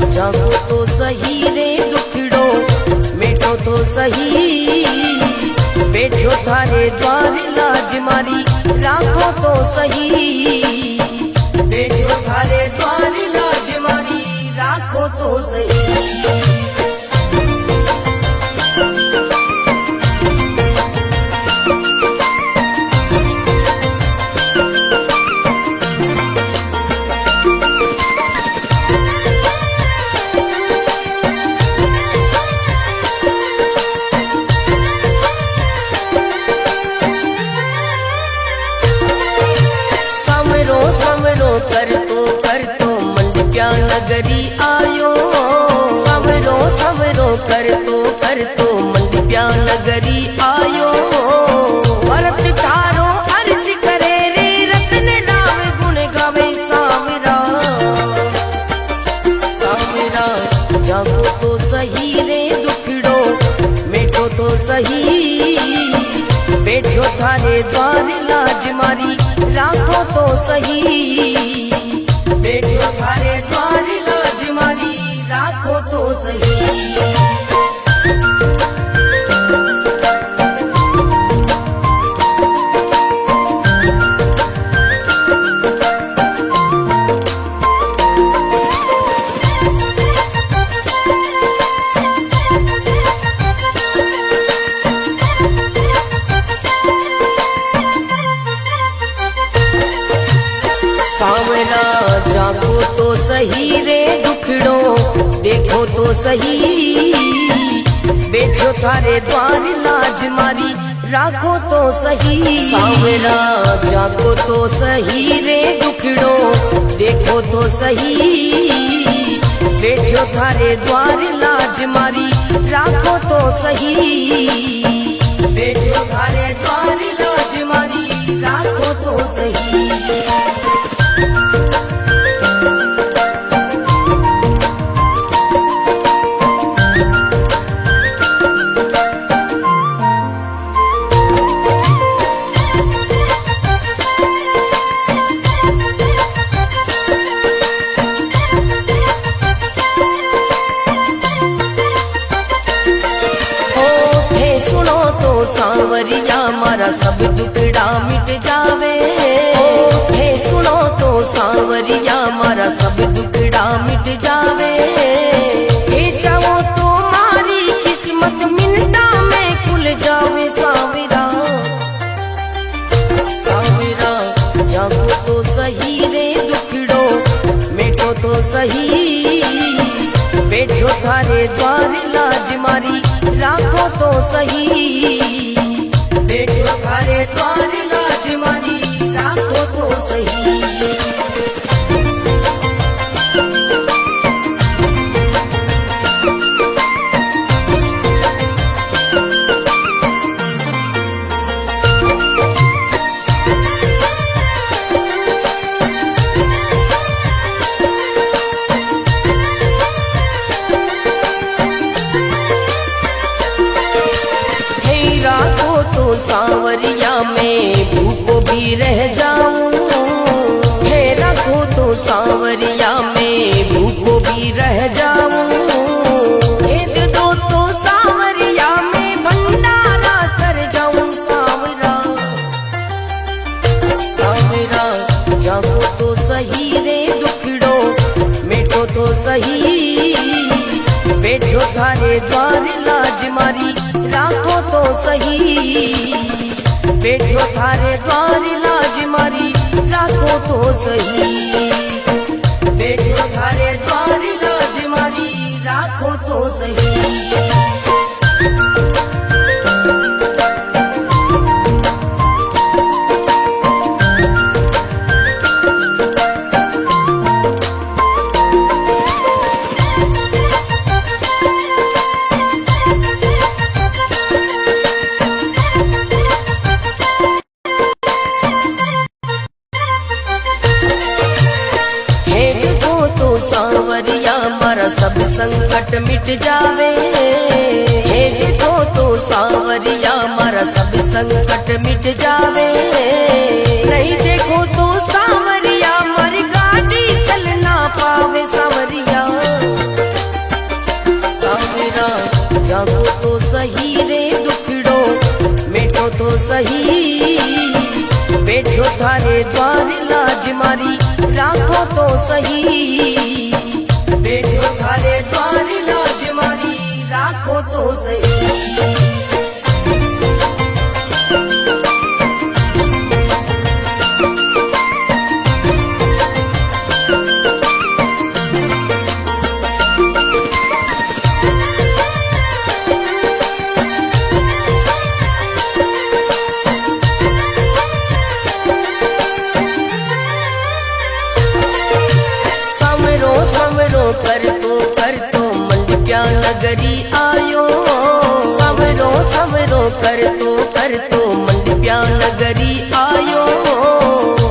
जागो तो सही रे दुखड़ो मेटो तो सही, बैठो थारे द्वार लाज मारी राखो तो सही, बैठो थारे द्वार लाज मारी राखो तो सही। कर तो मंडप्या नगरी आयो, सवरो सवरो कर तो मंडप्या नगरी आयो। भरत तारो अर्ज करे रे रत्न राम गुण गावे सावरा, सावरा जागो तो सही रे दुखड़ो मेटो तो सही, बैठो थारे द्वार लाज मारी राखो तो सही, बैठो थारे द्वार लाज मारी राखो तो सही। सावरा जागो तो सही रे दुखड़ो देखो तो सही, बैठो थारे द्वार लाज मारी राखो तो सही। सावरा जागो तो सही रे दुखड़ो देखो तो सही, बैठो थारे द्वार लाज मारी राखो तो सही, बैठो थारे द्वार लाज मारी राखो तो सही। सांवरिया मारा सब दुखड़ा मिट जावे, हे सुनो तो सांवरिया मारा सब दुखड़ा मिट जावे। हे चाहो तो मारी किस्मत मिनटा में खुल जावे सांवरा, सांवरा जागो तो सही रे दुखड़ो मेटो तो सही, बैठो थारे द्वार लाज मारी राखो तो सही, बैठो थारे द्वार लाज मारी राखो तो सही। सांवरिया में भूखो भी रह जाऊं, हे रखो तो सांवरिया में भूखो भी रह जाऊं। हे दे दो तो सांवरिया में भंडारा कर जाऊं सांवरा, सांवरा जागो तो सही रे दुखड़ो मेटो तो सही, बैठो थारे द्वार लाज मारी राखो तो सही, बैठो थारे द्वार लाज मारी राखो तो सही, बैठो थारे द्वार लाज मारी राखो तो सही। सांवरिया मारा सब संकट मिट जावे, हे देखो तो सांवरिया मारा सब संकट मिट जावे। नहीं देखो तो सांवरिया मारी गाड़ी चल ना पावे सांवरिया, तो सही, बैठो थारे द्वार लाज मारी राखो तो सही, बैठो थारे द्वार लाज मारी राखो तो सही। कर तो मंडप्या नगरी आयो, सवरो सवरो कर तो मंडप्या नगरी आयो।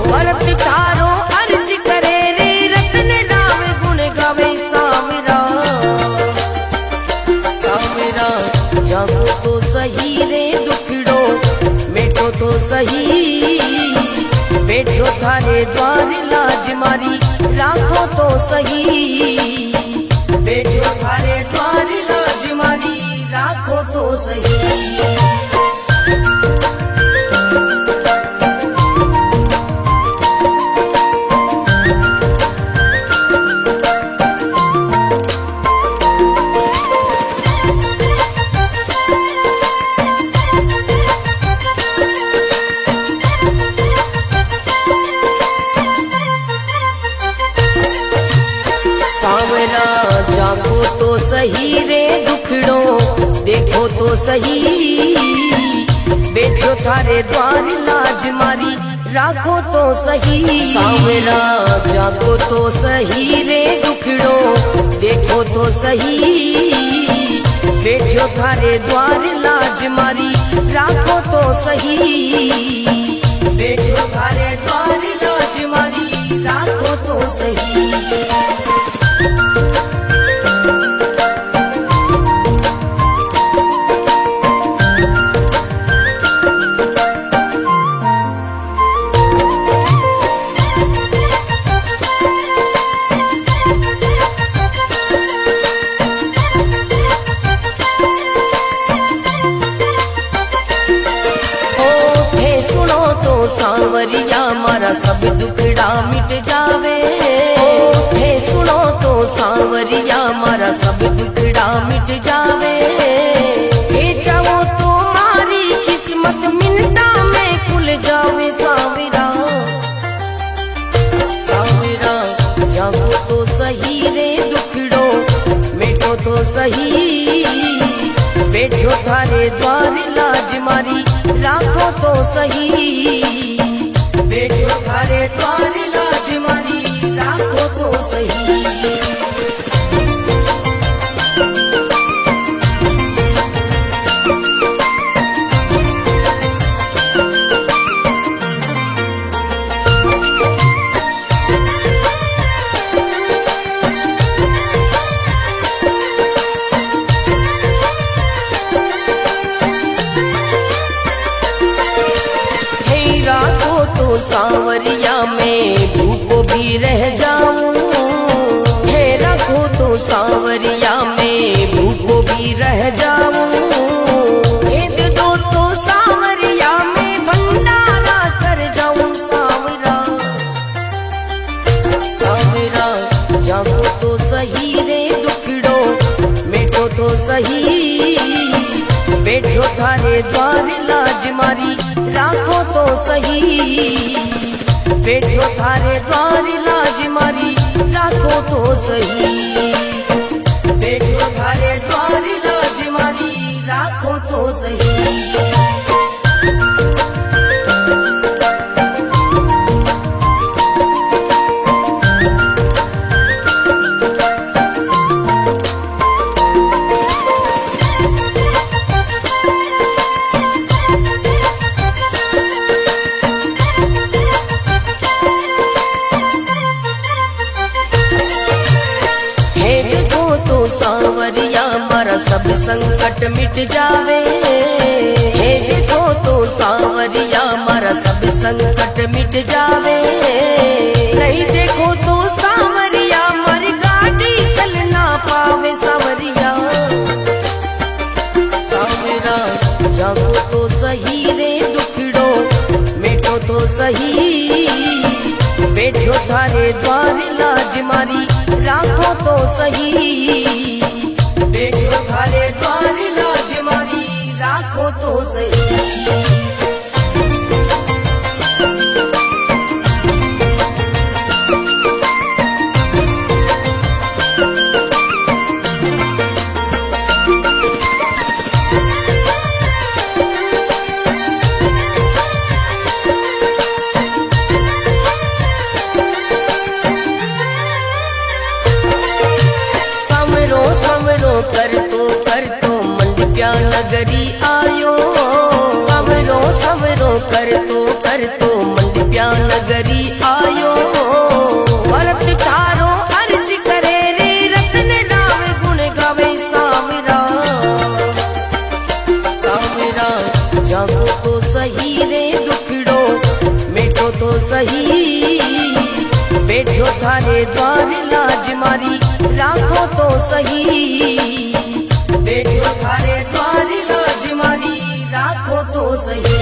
भरत तारो अर्ज करे रे रतन राम गुण गावे सावरा, सावरा जागो तो सही रे दुखड़ो मेटो तो सही, बैठो थारे द्वार लाज मारी राखो तो सही, बैठो थारे द्वार लाज मारी राखो तो सही। सावरा जागो तो सही रे दुखड़ो देखो तो सही, बैठो थारे द्वार लाज मारी राखो तो सही। सावरा जागो तो सही रे दुखड़ो देखो तो सही, बैठो थारे द्वार लाज मारी राखो तो सही, बैठो थारे द्वार लाज मारी राखो तो सही। सावरिया मारा सब दुखड़ा मिट जावे, थे सुनो तो सावरिया मारा सब दुखड़ा मिट जावे। हे जाओ तो मारी किस्मत मिनटा में खुल जावे सावरा, सावरा जागो तो सही रे दुखड़ो मेटो तो सही, बैठो थारे द्वार लाज मारी राखो तो सही, बैठो थारे द्वार लाज मारी राखो तो सही। सावरिया में भूखो भी रह जाऊं, हे रखो तो सावरिया में भूखो भी रह जाऊं। भेद दो तो सावरिया में भंडारा कर जाऊं सावरा, सावरा जागो तो सही रे दुखड़ो मेटो तो सही, बैठो थारे द्वार लाज मारी राखो तो सही, बैठो थारे द्वार लाज मारी राखो तो सही, बैठो थारे द्वार लाज मारी राखो तो सही। सावरिया मारा सब संकट मिट जावे, हे देखो तो सावरिया मारा सब संकट मिट जावे। नहीं देखो तो सावरिया मारी गाड़ी चल ना पावे सावरिया, सावरा जागो तो सही रे मारी राखो तो सही। बैठो थारे द्वार लाज मारी राखो तो सही। कर तो मंडप्या नगरी आयो। सवरो कर तो मंडप्या नगरी आयो। भरत थारो अर्ज करे रे रतन राम गुण गावे सावरा। जागो तो सही रे दुखड़ो मेटो तो सही। बैठो थारे द्वार लाज मारी राखो तो सही। बैठो थारे द्वार लाज मारी राखो तो सही।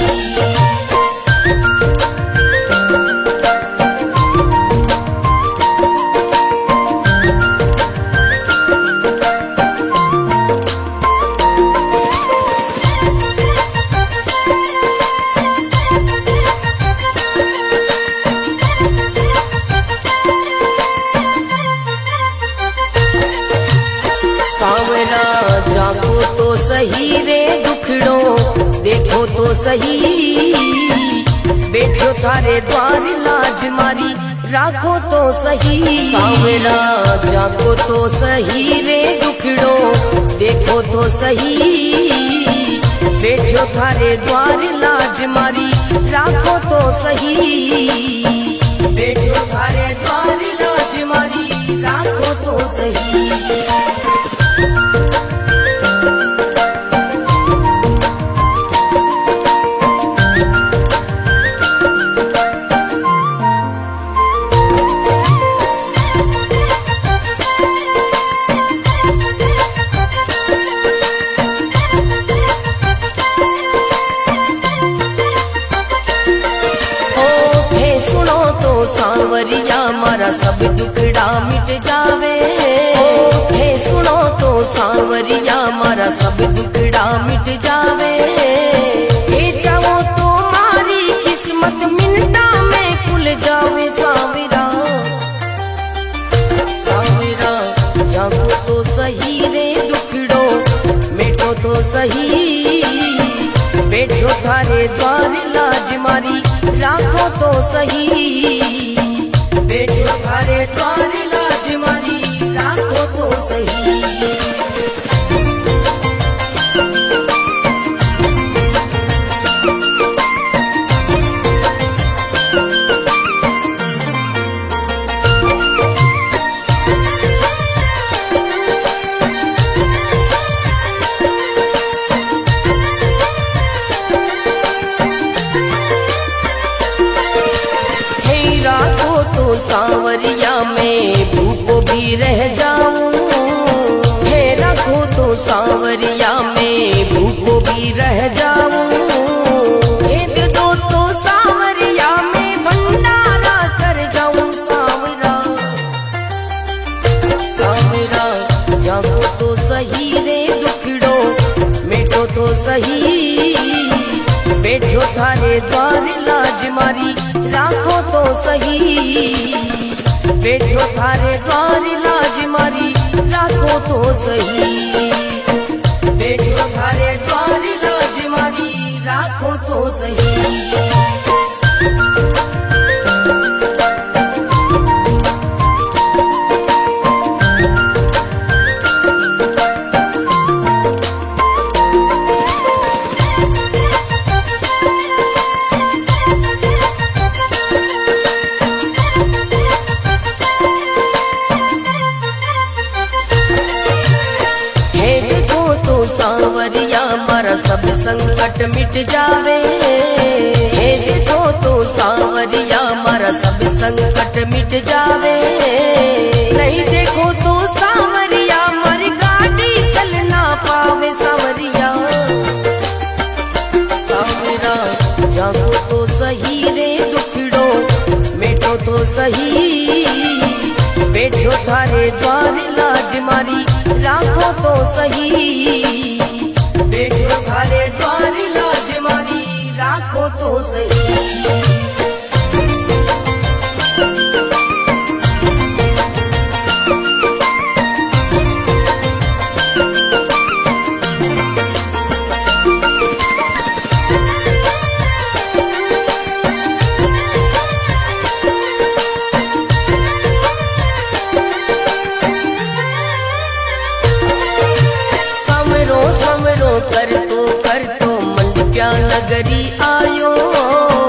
सावरा जागो तो सही रे दुखड़ो देखो तो सही। बैठो थारे द्वार लाज मारी राखो तो सही। सावरा जागो तो सही रे दुखड़ो देखो तो सही। बैठो थारे द्वार लाज मारी राखो तो सही। बैठो थारे द्वार लाज मारी राखो तो सही। सांवरिया मारा सब दुखड़ा मिट जावे। हे सुनो तो सांवरिया मारा सब दुखड़ा मिट जावे। हे चाहो तो मारी किस्मत मिनटा में खुल जावे। सावरा जागो तो सही रे दुखड़ो मेटो तो सही। बैठो थारे द्वार लाज मारी राखो तो सही। बैठो थारे द्वार लाज मारी राखो तो सही। सांवरिया में भूखो भी रह जाऊं। हे रखो तो सांवरिया में भूखो भी रह जाऊं। हे दे दो तो सांवरिया में भंडारा कर जाऊं। सावरा जागो तो सही रे दुखड़ो मेटो तो सही। बैठो थारे द्वार लाज मारी राखो तो सही। बैठो थारे द्वार लाज मारी राखो तो सही। बैठो थारे द्वार लाज मारी राखो तो सही। सांवरिया मारा सब संकट मिट जावे। हे देखो तो सांवरिया मारा सब संकट मिट जावे। नहीं देखो तो सांवरिया मारी गाड़ी चल ना पावे। सांवरिया जागो तो सही रे दुखड़ो मेटो तो सही। बैठो द्वार लाज मारी राखो तो सही। बैठो थारे द्वार लाज मारी राखो तो सही। कर तो मंडप्या नगरी आयो।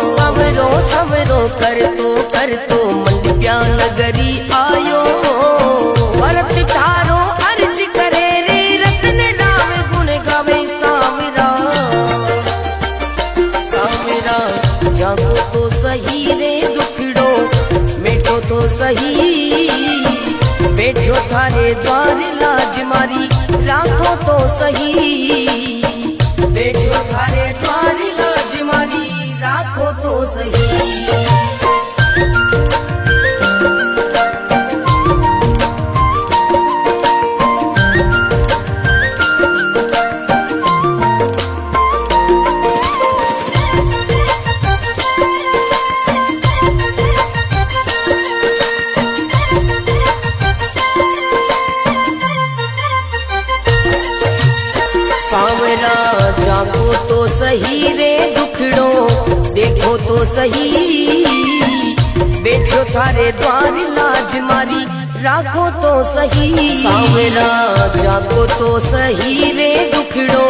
सवरो सवरो कर तो मंडप्या नगरी आयो। भरत थारो अर्ज करे रे रतन राम गुण गावे सावरा। सावरा जागो तो सही रे दुखड़ो मेटो तो सही। बैठो थारे द्वार लाज मारी राखो तो सही। बैठो थारे द्वार लाज मारी राखो तो सही। सावरा जागो तो सही रे दुखड़ो देखो तो सही। बैठो थारे द्वार लाज मारी राखो तो सही। सावरा जागो तो सही रे दुखड़ो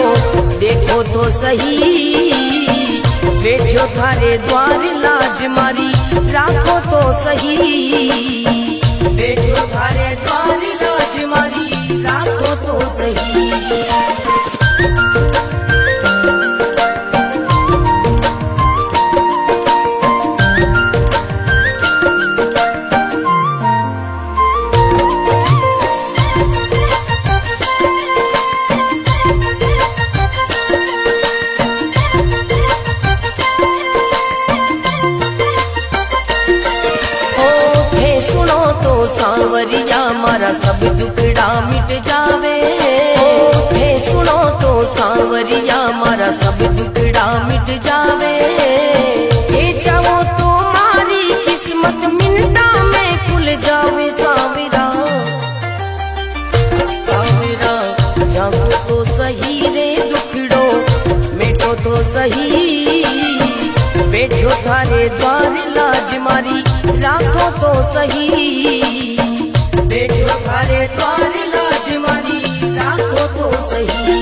देखो तो सही। बैठो थारे द्वार लाज मारी राखो तो सही। बैठो थारे द्वार लाज मारी राखो तो सही। सावरिया मारा सब दुखड़ा मिट जावे। थे सुनो तो सावरिया मारा सब दुखड़ा मिट जावे। हे चाहो तो मारी किस्मत मिनटा में खुल जावे। सावरा सावरा जागो तो सही रे दुखड़ो मेटो तो सही। बैठो थारे द्वार लाज मारी राखो तो सही। बैठो थारे द्वार लाज मारी राखो तो सही।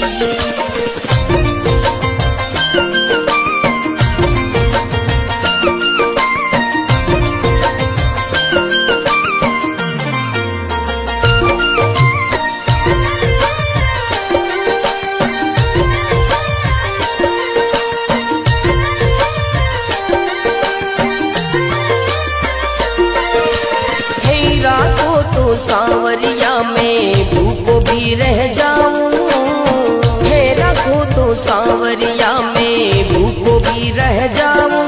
सावरिया में भूखो भी रह जाऊं। हे रखो तो सावरिया में भूखो भी रह जाऊं।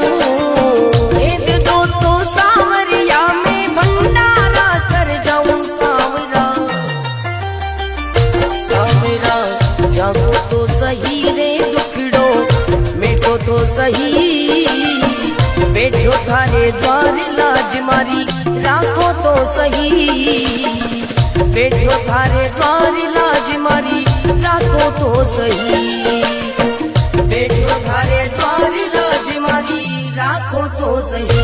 भेद दो तो सावरिया में भंडारा कर जाऊं। सावरा सावरा जागो तो सही रे दुखड़ो मेटो तो सही। बैठो थारे द्वार लाज मारी राखो तो सही। बैठो थारे द्वार लाज मारी राखो तो सही। बैठो थारे द्वार लाज मारी राखो तो सही।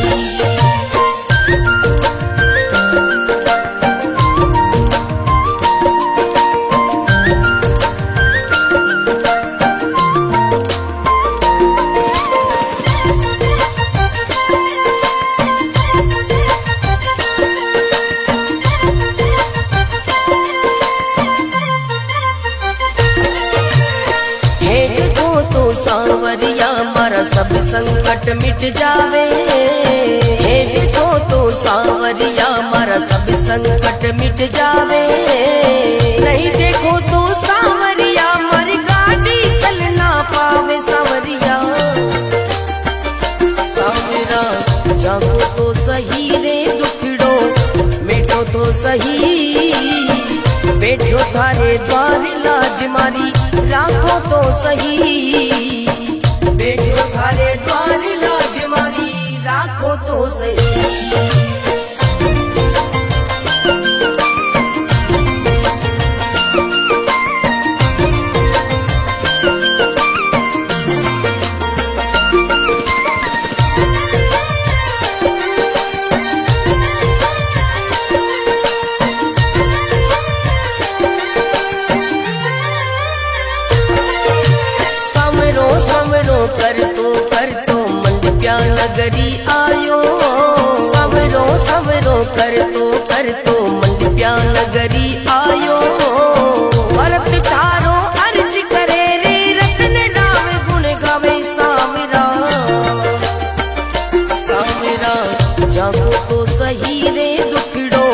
सावरिया मारा सब संकट मिट जावे। हे देखो तो सावरिया मारा सब संकट मिट जावे। नहीं देखो तो सावरिया मारी गाड़ी चल ना पावे। सावरिया सावरा जागो तो सही रे दुखड़ो मेटो तो सही। बैठो थारे द्वार लाज मारी राखो तो सही। बैठो थारे द्वार लाज मारी राखो तो सही। कर तो मंडप्या नगरी आयो। सवरो सवरो कर तो मंडप्या नगरी आयो। भरत थारो अर्ज करे रे रतन राम गुण गावे सावरा। सावरा जागो तो सही रे दुखड़ो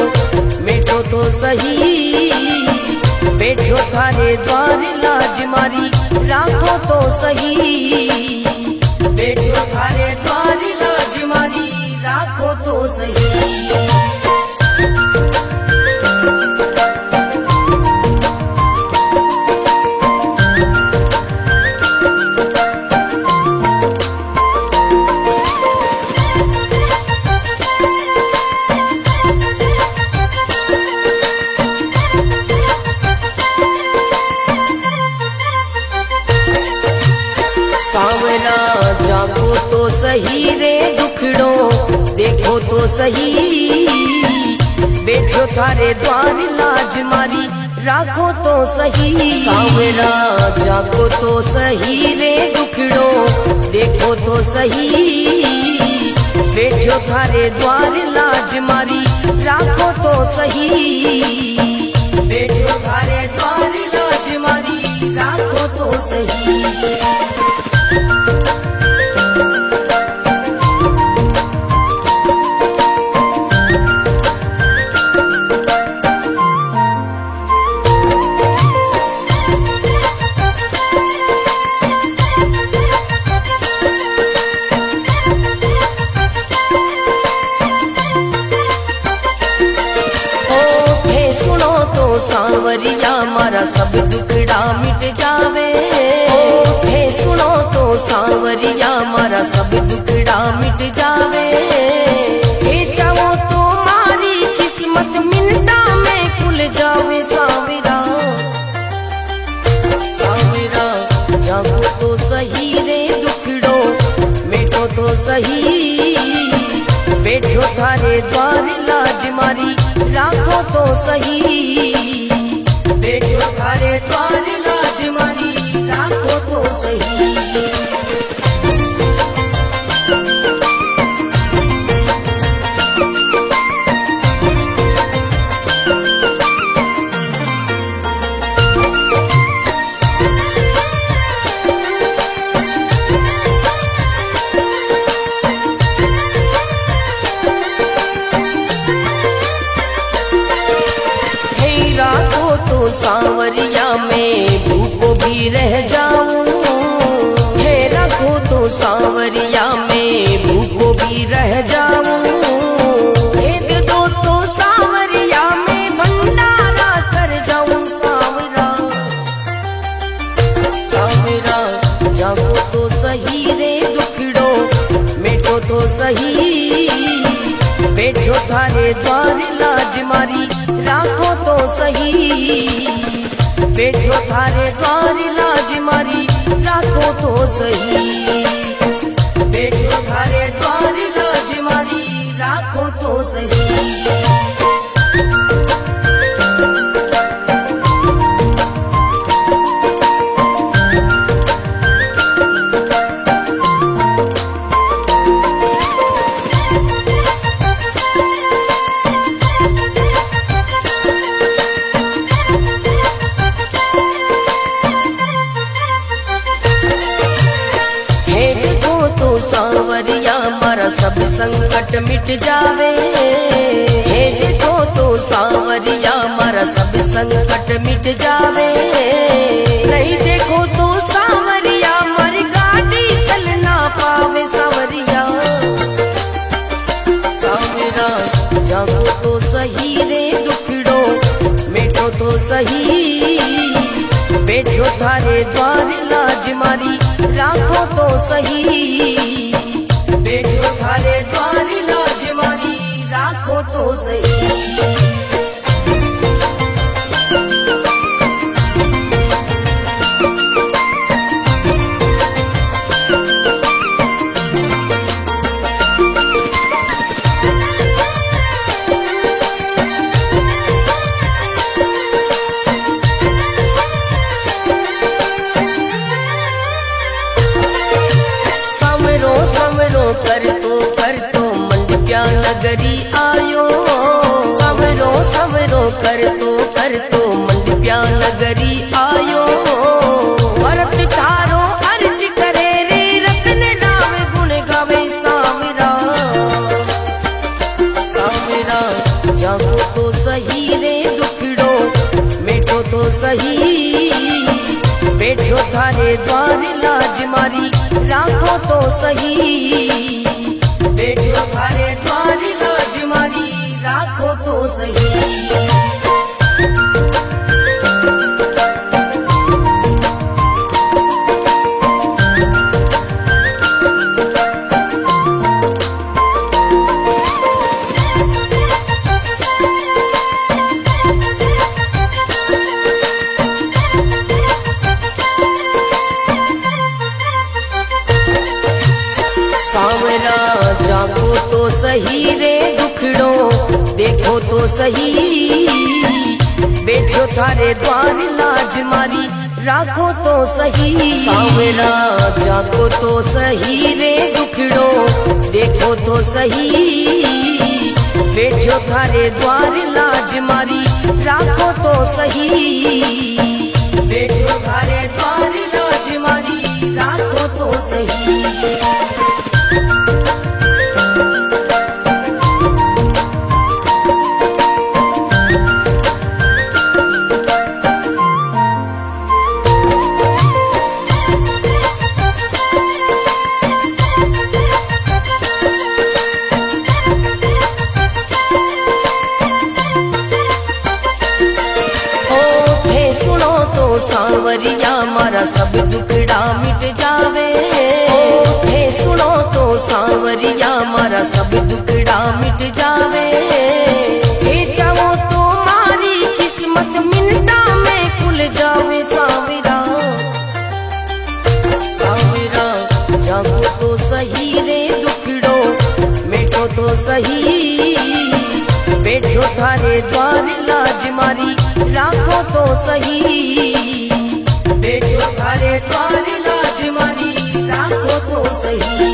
मेटो तो सही। बैठो थारे द्वार लाज मारी राखो तो सही। बैठो थारे द्वार लाज मारी राखो तो सही। सावरा जागो तो सही रे दुखड़ो देखो तो सही। बैठो थारे द्वार लाज मारी राखो तो सही। सावरा जागो तो सही रे दुखड़ो देखो तो सही। बैठो थारे द्वार लाज मारी राखो तो सही। बैठो थारे द्वार लाज मारी राखो तो सही। सावरिया मारा सब दुखड़ा मिट जावे। हे सुनो तो सावरिया मारा सब दुखड़ा मिट जावे। हे चाहो तो मारी किस्मत मिनटा में खुल जावे। सावरा सावरा जागो तो सही रे दुखड़ो मेटो तो सही। बैठो थारे द्वार लाज मारी राखो तो सही। बैठो थारे द्वार लाज मारी राखो तो सही। सावरिया में भूखो भी रह जाऊं। हे रखो तो सावरिया में भूखो भी रह जाऊं। हे दे दो तो सावरिया में भंडारा कर जाऊं। सावरा सावरा जागो तो सही रे दुखड़ो मेटो तो सही। बैठो थारे द्वार लाज मारी राखो तो सही। बैठो थारे द्वार लाज मारी राखो तो सही। बैठो थारे द्वार लाज मारी राखो तो सही। सावरिया मारा सब संकट मिट जावे। हे देखो तो सावरिया मारा सब संकट मिट जावे। नहीं देखो तो सावरिया मारी गाड़ी चल ना पावे। सावरिया सावरा जागो तो सही रे दुखड़ो मेटो तो सही। सही, बैठो थारे द्वार लाज मारी राखो तो सही, बैठो थारे द्वार लाज मारी राखो तो सही। कर तो मंडप्या नगरी आयो, सवरो सवरो कर तो मंडप्या नगरी आयो, भरत थारो अर्ज करे रे रतन नाम गुण गावे सावरा, सावरा जागो तो सही रे दुखड़ो मेटो तो सही, बैठो थारे द्वार लाज मारी राखो तो सही, बैठो थारे द्वार लाज मारी राखो तो सही। सावरा जागो तो सही रे दुखड़ो देखो तो सही, बैठो थारे द्वार लाज मारी राखो तो सही, सावरा जागो तो सही रे दुखड़ो देखो तो सही, बैठो थारे द्वार लाज मारी राखो तो सही, बैठो थारे द्वार लाज मारी राखो तो सही। सावरिया मारा सब दुखड़ा मिट जावे, हे सुनो तो सावरिया मारा सब दुखड़ा मिट जावे, हे चाहो तो मारी किस्मत मिनटा में खुल जावे सावरा, सावरा जागो तो सही रे दुखड़ो मेटो तो सही, बैठो थारे द्वार लाज मारी राखो तो सही, बैठो थारे द्वार लाज मारी राखो तो सही।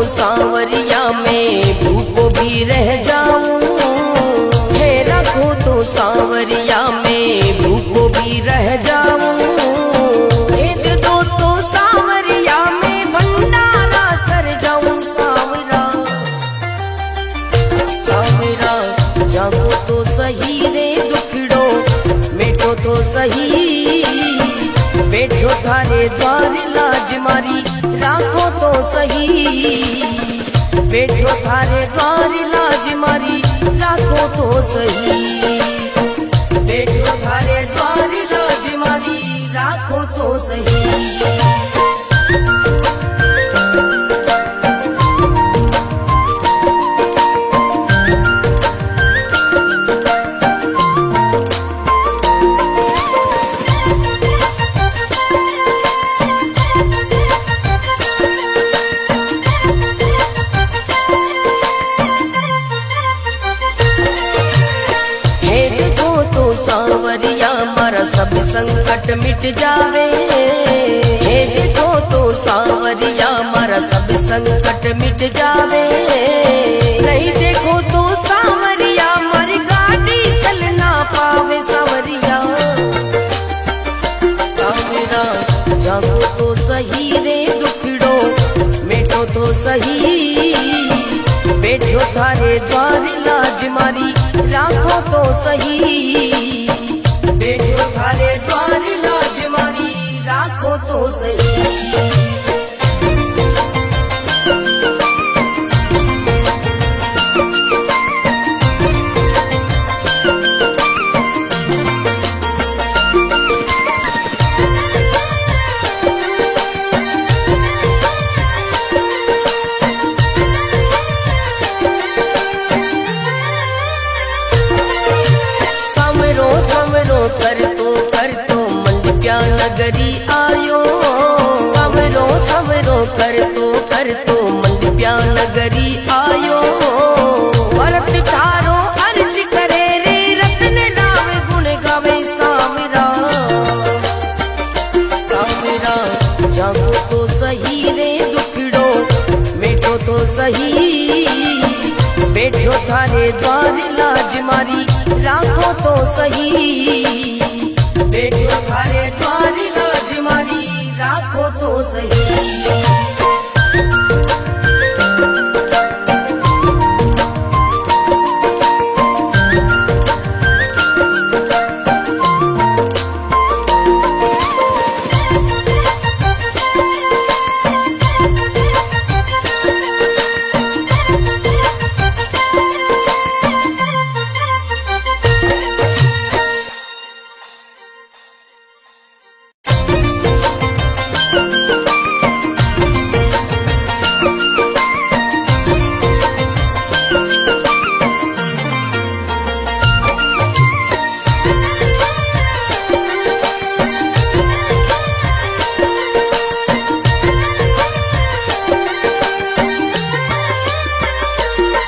सावरिया में भूखो भी रह जाऊं, हे रखो तो सावरिया में भूखो भी रह जाऊं, भेद दो तो सावरिया में भंडारा कर जाऊं सावरा, सावरा जागो तो सही रे दुखड़ो मेटो तो सही, बैठो थारे द्वार लाज मारी राखो तो सही, बैठो थारे द्वार लाज मारी राखो तो सही, बैठो थारे द्वार लाज मारी राखो तो सही। सावरिया मारा सब संकट मिट जावे, हे देखो तो सावरिया मारा सब संकट मिट जावे, नहीं देखो तो सावरिया मारी गाड़ी चल ना पावे सावरिया, सावरा जागो तो सही रे दुख द्वार लाज मारी राखो तो सही। बैठो थारे द्वार लाज मारी राखो तो सही। कर तो मंडप्या नगरी आयो। सवरो सवरो कर तो मंडप्या नगरी आयो। भरत थारो अर्ज करे रे रतन राम गुण गावे सामरा। सामरा जागो तो सही रे दुखड़ो मेटो तो सही। बैठो थारे द्वार लाज मारी राखो तो सही। बैठो थारे द्वार लाज मारी राखो तो सही।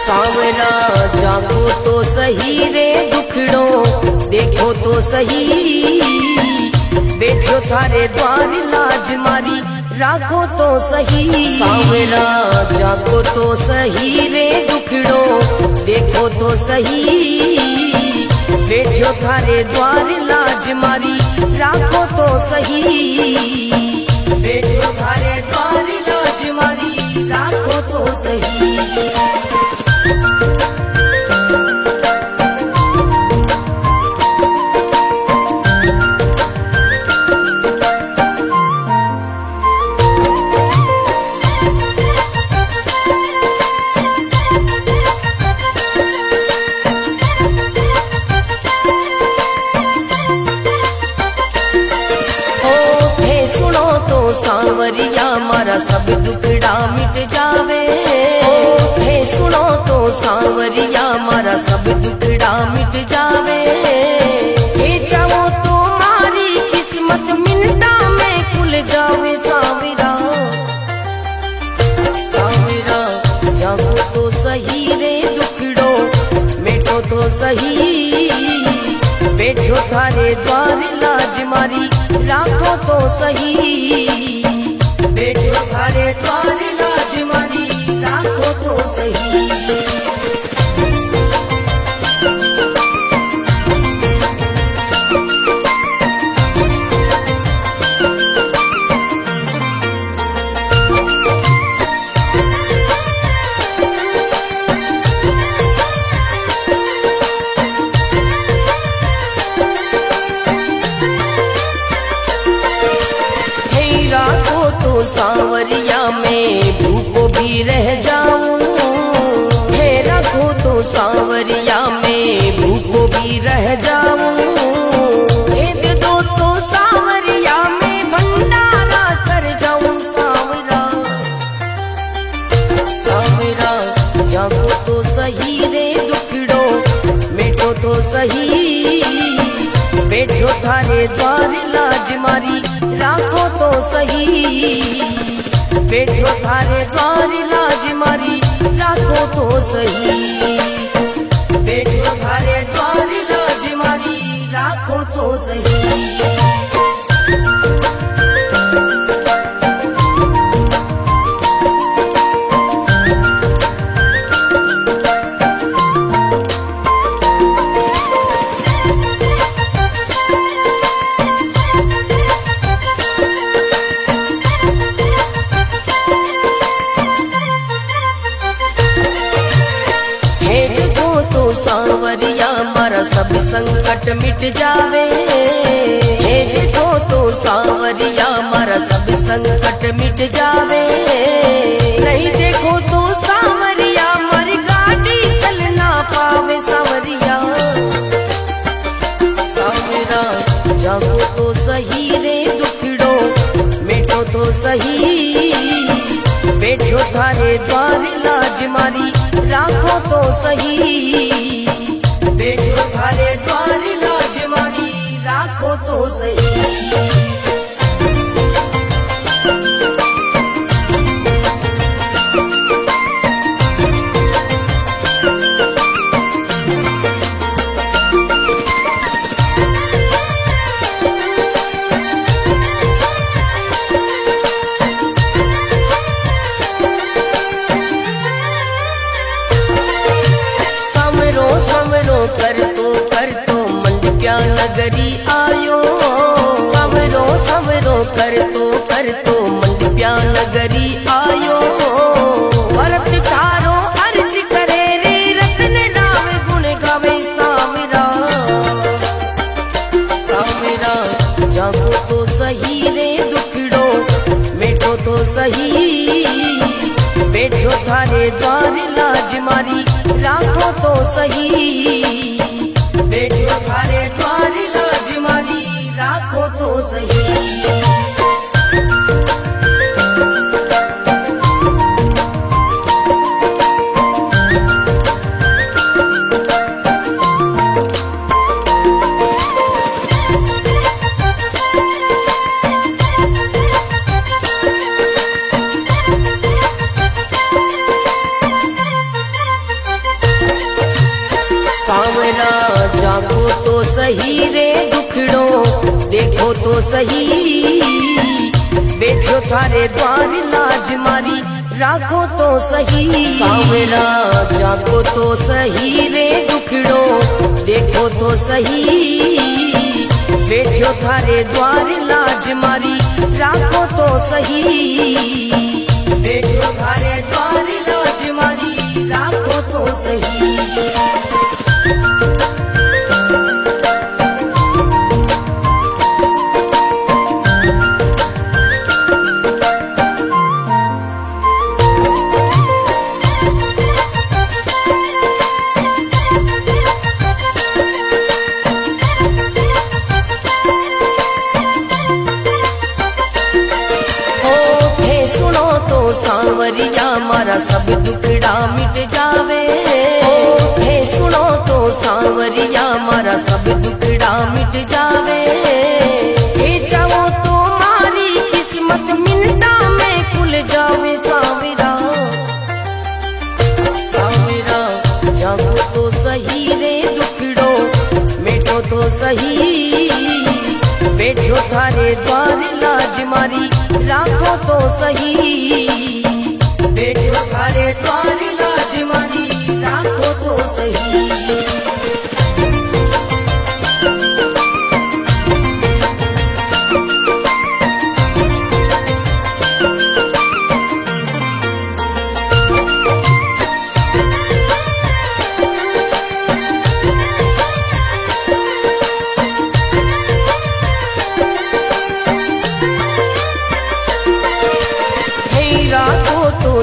सावरा जागो तो सही रे दुखड़ो देखो तो सही। बैठो थारे द्वार लाज मारी राखो तो सही। सावरा जागो तो सही रे दुखड़ो देखो तो सही। बैठो थारे द्वार लाज मारी राखो तो सही। बैठो थारे द्वार लाज मारी राखो तो सही। सांवरिया मारा सब दुखड़ा मिट जावे। हे सुनो तो सांवरिया मारा सब दुखड़ा मिट जावे। हे चाहो तो मारी किस्मत मिनटा में खुल जावे। सांवरा सांवरा जागो तो सही रे दुखड़ो मेटो तो सही। बैठो थारे द्वार लाज मारी राखो तो सही। बैठो थारे द्वार लाज मारी राखो तो सही। सांवरिया में भूखो भी रह जाऊं। हे रखो तो सांवरिया में भूखो भी रह जाऊं। हे दे दो तो सांवरिया में भंडारा कर जाऊं। सांवरा सांवरा जागो तो सही रे दुखड़ो मेटो तो सही। बैठो थारे द्वार लाज मारी राखो तो सही। बैठो थारे द्वार लाज मारी राखो तो सही। बैठो थारे द्वार लाज मारी राखो तो सही। सांवरिया मारा सब संकट मिट जावे। हे देखो तो सांवरिया मारा सब संकट मिट जावे। नहीं देखो तो सांवरिया मारी गाड़ी चल ना पावे। सांवरिया सांवरा जागो तो सही रे दुखड़ो मिटो तो सही। बैठो थारे द्वार लाज मारी राखो तो सही। बैठो थारे द्वार लाज मारी राखो तो सही। कर तो मंडप्या नगरी आयो। समरो समरो कर तो मंडप्या नगरी आयो। भरत थारो अर्ज करे रे रत्न नावे गुण गावे। सामरा सामरा जागो तो सही रे दुखड़ो मिटो तो सही। बैठो थारे द्वार लाज मारी राखो तो सही। बैठो थारे द्वार लाज मारी राखो तो सही। सांवरा जागो तो सही रे दुखड़ो देखो तो सही। बैठो थारे द्वार लाज मारी राखो तो सही। सांवरा जागो तो सही रे दुखड़ो देखो तो सही। बैठो थारे द्वार लाज मारी राखो तो सही। बैठो थारे द्वार लाज मारी राखो तो सही। सांवरिया मारा सब दुखड़ा मिट जावे। हे सुनो तो सांवरिया मारा सब दुखड़ा मिट जावे। हे चाहो तो मारी किस्मत मिनटा में खुल जावे। सांवरा सांवरा जागो तो सही रे दुखड़ो मिटो तो सही। बैठो थारे द्वार लाज मारी राखो तो सही। बैठो थारे द्वार लाज मारी राखो तो सही।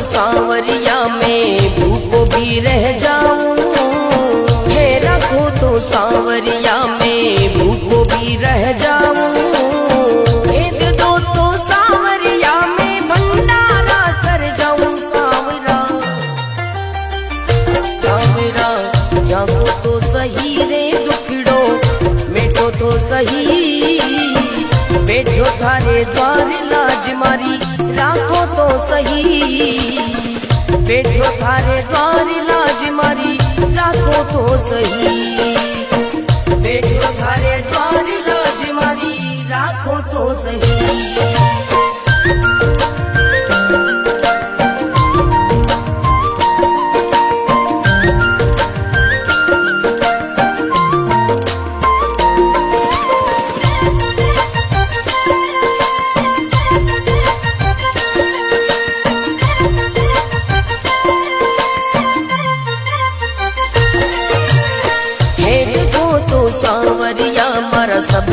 सांवरिया में भूखो भी रह जाऊं। हे रखो तो सांवरिया में भूखो भी रह जाऊं। भेद दो तो सांवरिया में भंडारा कर जाऊं। सांवरा सांवरा जागो तो सही रे दुखड़ो मिटो तो सही। बैठो थारे द्वार लाज मारी राखो तो सही। बैठो थारे द्वार लाज मारी राखो तो सही। बैठो थारे द्वार लाज मारी राखो तो सही।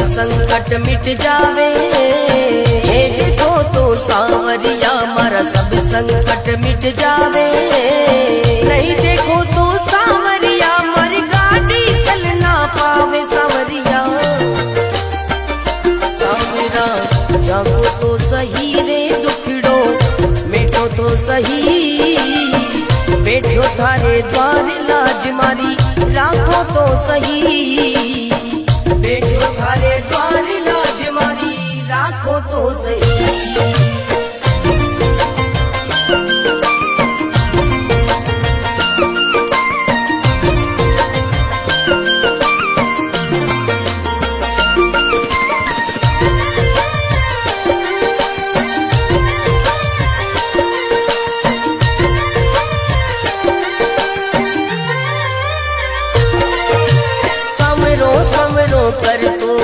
संकट मिट जावे। हे देखो तो सांवरिया मारा सब संकट मिट जावे। नहीं देखो तो सांवरिया मारी गाड़ी चल ना पावे। सांवरिया सांवरा जागो तो सही रे दुखड़ो मिटो तो सही। बैठो थारे द्वार लाज मारी राखो तो सही। बैठो थारे द्वार लाज मारी राखो तो सही।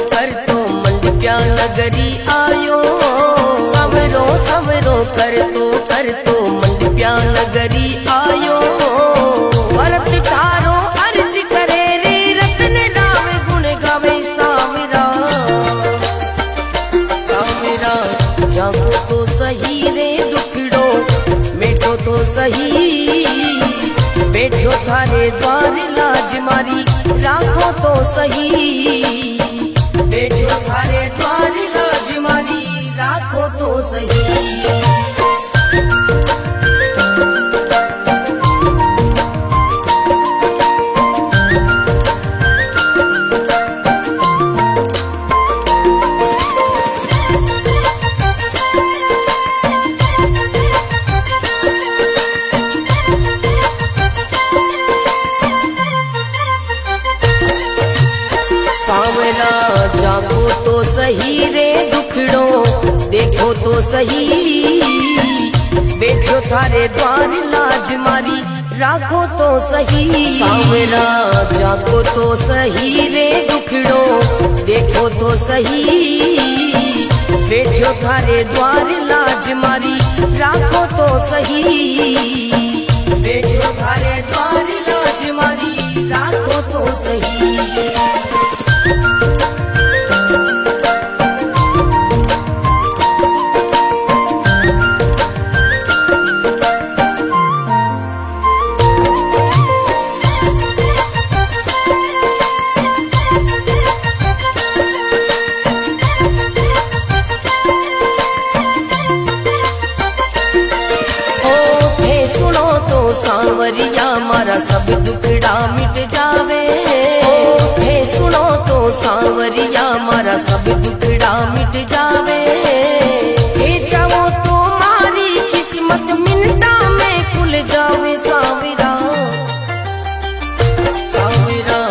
कर तो मंडप्या नगरी आयो। समरो समरो कर तो मंडप्या नगरी आयो। भरत तारो अर्ज करे रे रत्न रावे गुण गावे। सावरा सावरा जागो तो सही रे दुखड़ो मेटो तो सही। बैठो थारे द्वार लाज मारी राखो तो सही। बैठो थारे द्वार लाज मारी राखो तो सही। सांवरा जागो तो सही रे दुखड़ो देखो तो सही। बैठो थारे द्वार लाज मारी राखो तो सही। सांवरा जागो तो सही रे दुखड़ो देखो तो सही। बैठो थारे द्वार लाज मारी राखो तो सही। बैठो थारे द्वार लाज मारी राखो तो सही। सांवरिया मारा सब दुखड़ा मिट जावे। हे सुनो तो सांवरिया मारा सब दुखड़ा मिट जावे। हे चाहो तो मारी किस्मत मिनटा में खुल जावे। सांवरा सांवरा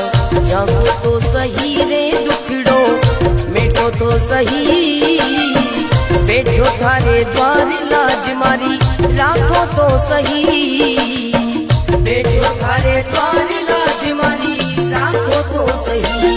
जागो तो सही रे दुखड़ो मेटो तो सही। बैठो थारे द्वार लाज मारी राखो तो सही। बैठो थारे द्वार लाज मारी राखो तो सही।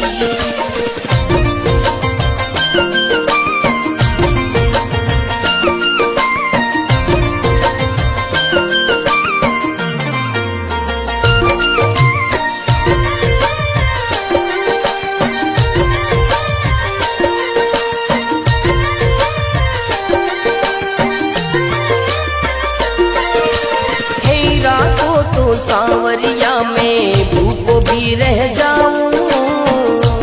सांवरिया में भूखो भी रह जाऊं।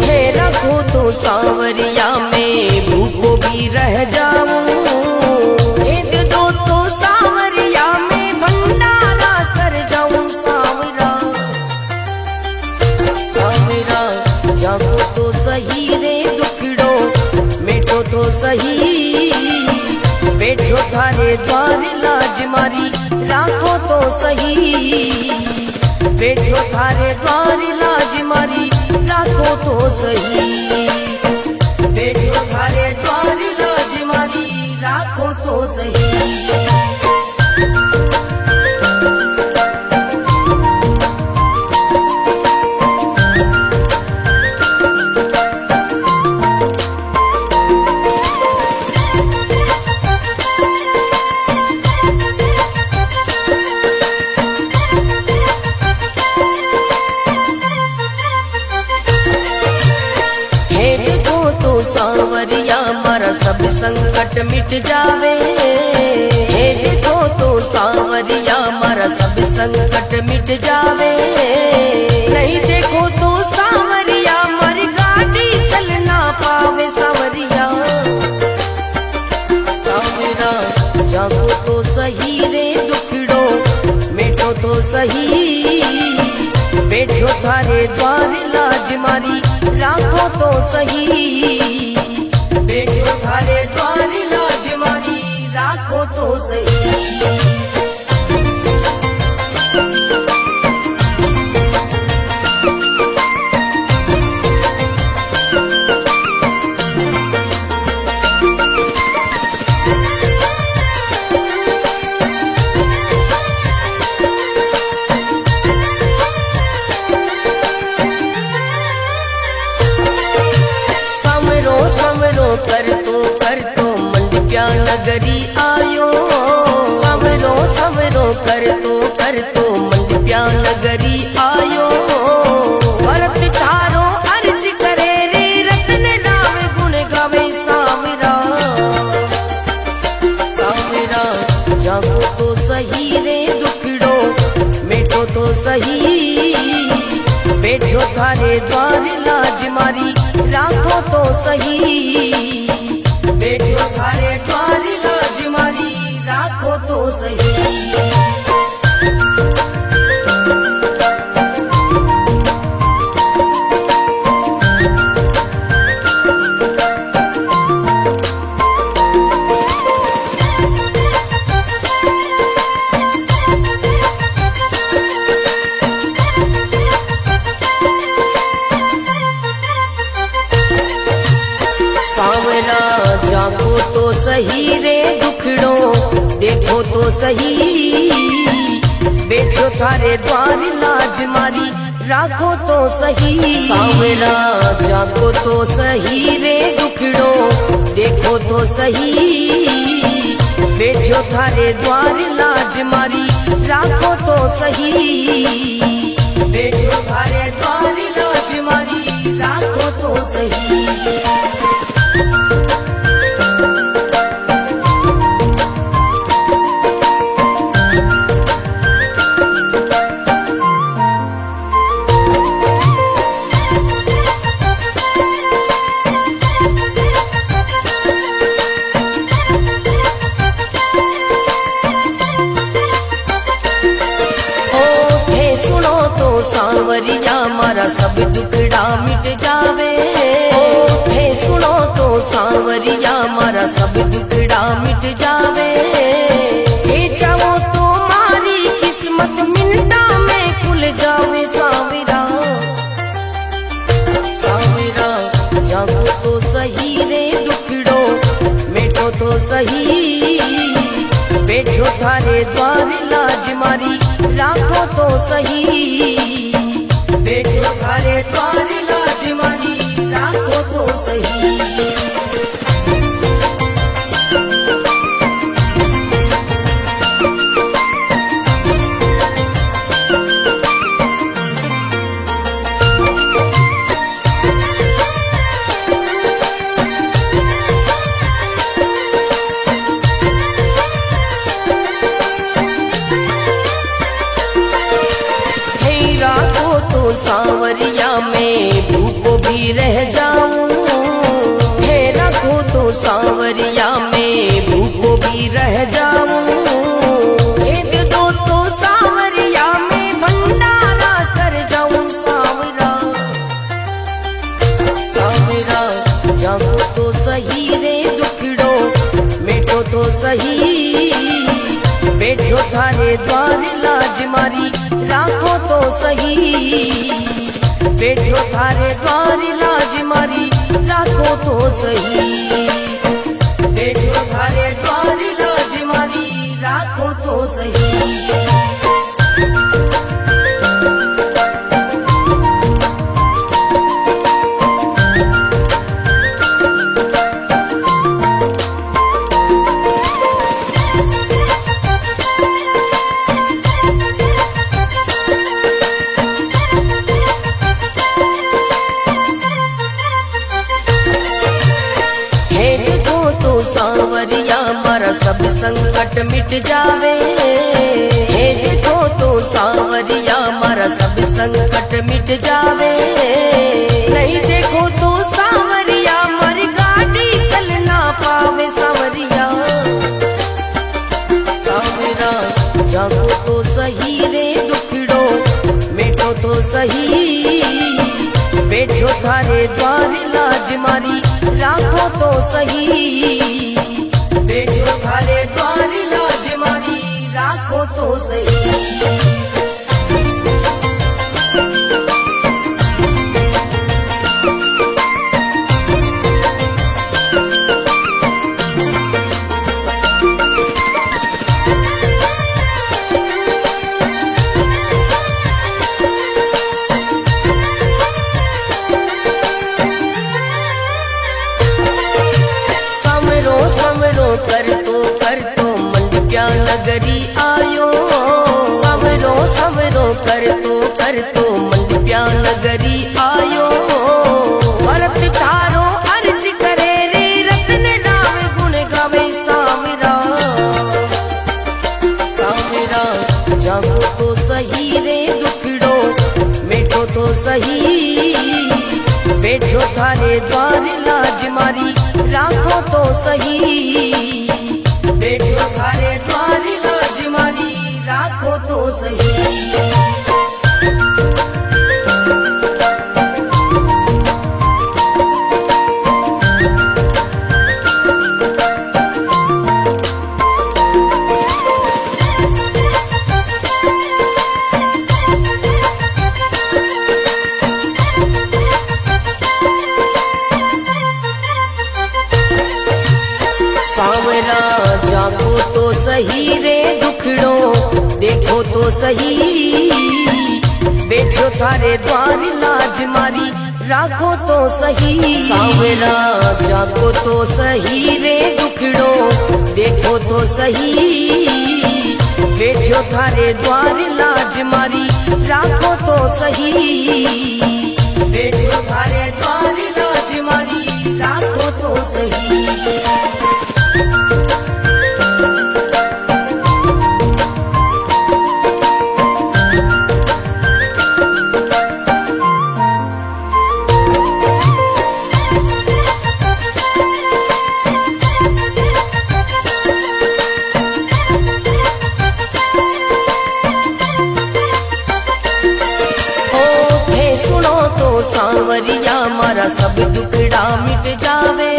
हे रखो तो सांवरिया में भूखो भी रह जाऊं। हे दे दो तो सांवरिया में भंडारा कर जाऊं। सांवरा सांवरा जागो तो सही रे दुखड़ो मेटो तो सही। बैठो थारे द्वार लाज मारी राखो तो सही। बैठो थारे द्वार लाज मारी राखो तो सही। बैठो थारे द्वार लाज मारी राखो तो सही। संकट मिट जावे। हे देखो तो सांवरिया मारा सब संकट मिट जावे। नहीं देखो तो सांवरिया मारी गाड़ी चल ना पावे। सांवरिया सांवरा जागो तो सही रे दुखड़ो मेटो तो सही। बैठो थारे द्वार लाज मारी राखो तो सही। बैठो थारे द्वार लाज मारी राखो तो सही। कर तो मंडप्या नगरी आयो। समरो समरो कर तो मंडप्या नगरी आयो। भरत थारो अर्ज करे रे रत्न राम गुण गावे। सांवरा सांवरा जागो तो सही रे दुखड़ो मेटो तो सही। बैठो थारे द्वार लाज मारी राखो तो सही। बैठो थारे द्वार लाज मारी राखो तो सही। सांवरा जागो तो सही रे दुखड़ो देखो तो सही। बैठो थारे द्वार लाज मारी राखो तो सही। सांवरा जागो तो सही रे दुखड़ो देखो तो सही। बैठो थारे द्वार लाज मारी राखो तो सही। बैठो थारे द्वार लाज मारी राखो तो सही। सांवरिया मारा सब दुखड़ा मिट जावे। थे सुनो तो सांवरिया मारा सब दुखड़ा मिट जावे। हे चाहो तो मारी किस्मत मिनटा में खुल जावे। सांवरा सांवरा जागो तो सही रे दुखड़ो मेटो तो सही। बैठो थारे द्वार लाज मारी राखो तो सही। बैठो थारे द्वार लाज मारी राखो तो सही। सांवरिया में भूखो भी रह जाऊं। हे रखो तो सांवरिया में भूखो भी रह जाऊं। भेद दो तो सांवरिया में भंडारा कर जाऊं। सांवरा सांवरा जागो तो सही रे दुखड़ो मेटो तो सही। बैठो थारे द्वार लाज मारी राखो तो सही। बैठो थारे द्वार लाज मारी राखो तो सही। बैठो थारे द्वार लाज मारी राखो तो सही। सब संकट मिट जावे। हे देखो तो सांवरिया मारा सब संकट मिट जावे। नहीं देखो तो सांवरिया मारी गाड़ी चल ना पावे। सांवरिया सांवरा जागो तो सही रे दुखड़ो मेटो तो सही। बैठो थारे द्वार लाज मारी राखो तो सही। बैठो थारे द्वार लाज मारी राखो तो सही। कर तो मंडप्या नगरी आयो। समरो समरो कर तो मंडप्या नगरी आयो। भरत तारो अर्ज करे रे रत्न नाम गुण गावे। सामरा सामरा जागो तो सही रे दुखड़ो मेटो तो सही। बैठो थारे द्वार लाज मारी राखो तो सही। बैठो थारे द्वार लाज मारी राखो तो सही। सांवरा जागो तो सही रे दुखड़ो देखो तो सही। बैठो थारे द्वार लाज मारी राखो तो सही। सांवरा जागो तो सही रे दुखड़ो देखो तो सही। बैठो थारे द्वार लाज मारी राखो तो सही। बैठो थारे द्वार लाज मारी राखो तो सही। सांवरिया मारा सब दुखड़ा मिट जावे।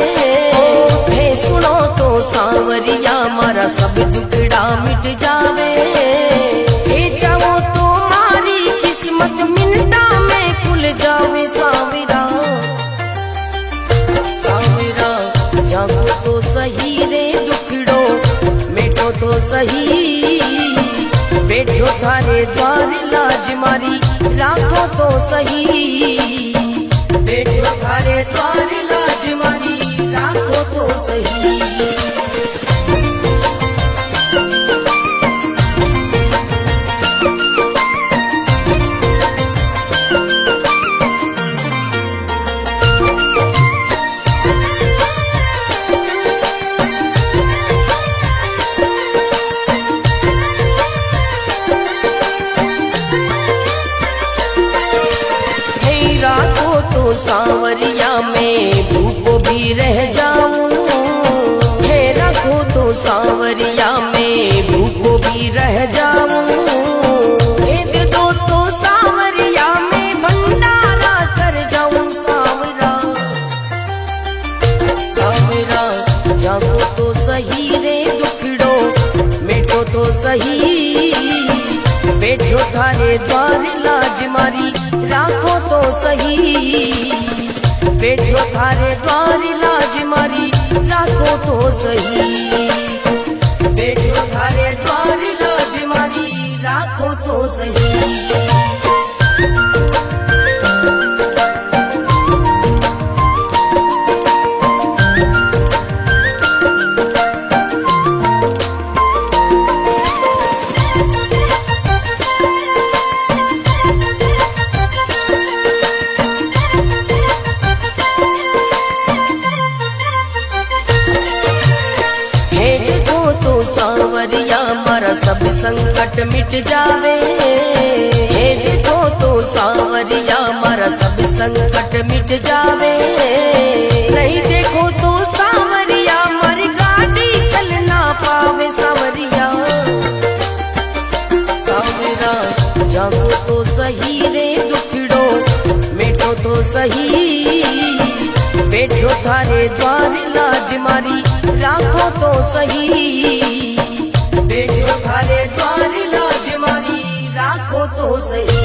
हे सुनो तो सांवरिया मारा सब दुखड़ा मिट जावे। हे चाहो तो मारी किस्मत मिनटा में खुल जावे। सांवरा सांवरा जागो तो सही रे दुखड़ो मेटो तो सही। बैठो थारे द्वार लाज मारी राखो तो सही। बैठो थारे द्वार लाज मारी राखो तो सही। सांवरिया में भूखो भी रह जाऊं। हे रखो तो सांवरिया में भूखो भी रह जाऊं। हे दे दो तो सांवरिया में भंडारा कर जाऊं। सांवरा सांवरा जागो तो सही रे दुखड़ो मेटो तो सही। बैठो थारे द्वार लाज मारी राखो तो सही। बैठो थारे द्वार लाज मारी राखो तो सही। बैठो थारे द्वार लाज मारी राखो तो सही। सब संकट मिट जावे। हे देखो तो सांवरिया मारा सब संकट मिट जावे। नहीं देखो तो सांवरिया मारी गाड़ी चल ना पावे। सांवरिया सांवरा जागो तो सही रे दुखड़ो मेटो तो सही। बैठो थारे द्वार लाज मारी राखो तो सही। बैठो थारे द्वार लाज मारी राखो तो सही।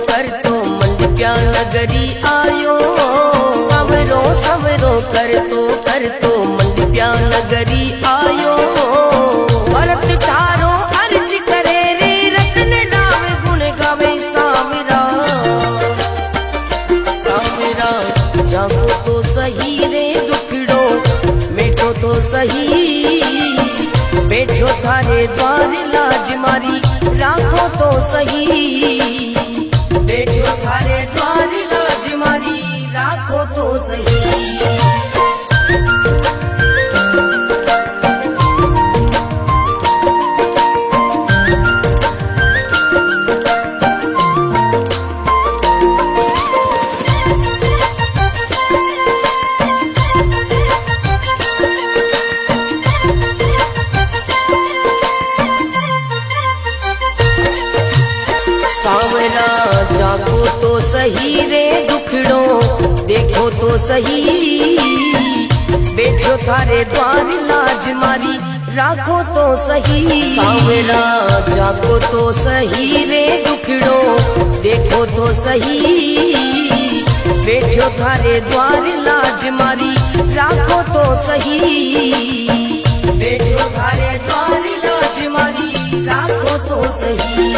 कर तो मंडप्या नगरी आयो। सवरो सवरो कर तो मंडप्या नगरी आयो। भरत तारो अर्ज करे रे रत्न राम गुण गावे। सांवरा सांवरा जागो तो सही रे दुखड़ो मेटो तो सही। बैठो थारे द्वार लाज मारी राखो तो सही। बैठो थारे द्वार लाज मारी राखो तो सही। सांवरा जागो तो सही रे दुखड़ो देखो तो सही। बैठो थारे द्वार लाज मारी राखो तो सही। सांवरा जागो तो सही रे दुखड़ो देखो तो सही। बैठो थारे द्वार लाज मारी राखो तो सही। बैठो थारे द्वार लाज मारी राखो तो सही।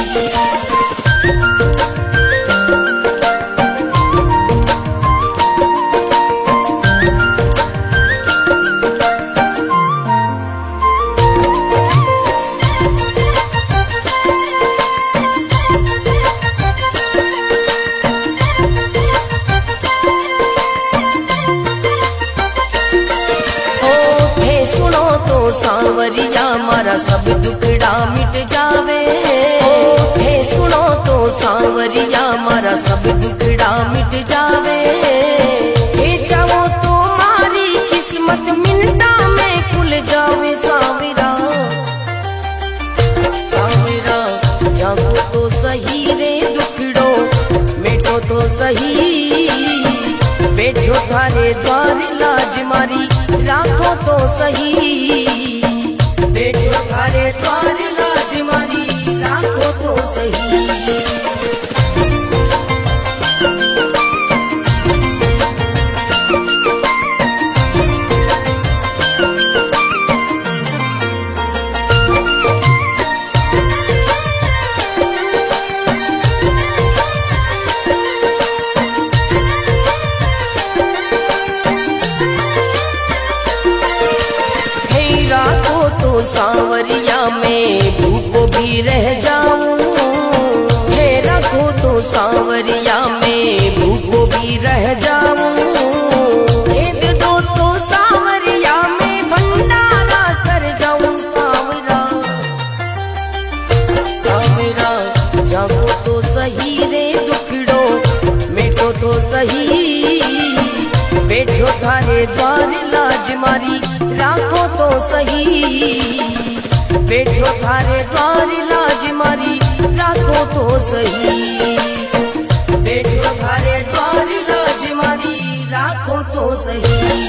सांवरिया मारा सब दुखड़ा मिट जावे। हे सुनो तो सांवरिया मारा सब दुखड़ा मिट जावे। हे चाहो तो मारी किस्मत मिनटा में खुल जावे। सांवरा सांवरा जागो तो सही रे दुखड़ो मेटो तो सही। बैठो थारे द्वार लाज मारी राखो तो सही। बैठो थारे द्वार लाज मारी राखो तो सही। सांवरिया में भूखो भी रह जाऊं। हे रखो तो सांवरिया में भूखो भी रह जाऊं। दे दो तो सांवरिया में भंडारा कर जाऊं। सांवरा सांवरा जागो तो सही रे दुखड़ो मेटो तो सही। बैठो थारे द्वार लाज मारी राखो तो सही। बैठो थारे द्वार लाज मारी राखो तो सही। बैठो थारे द्वार लाज मारी राखो तो सही।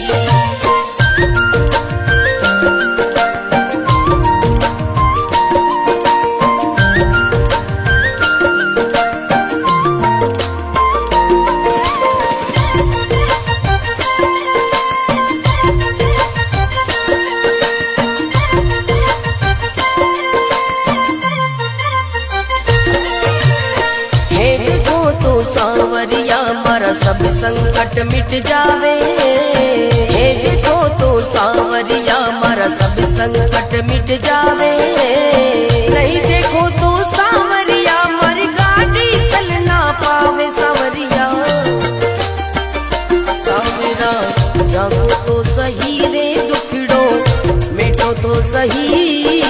मारा सब संकट मिट जावे। हे देखो तो सांवरिया मारा सब संकट मिट जावे। नहीं देखो तो सांवरिया मारी गाड़ी चल ना पावे। सांवरिया सांवरा जागो तो सही रे दुखड़ो मेटो तो सही।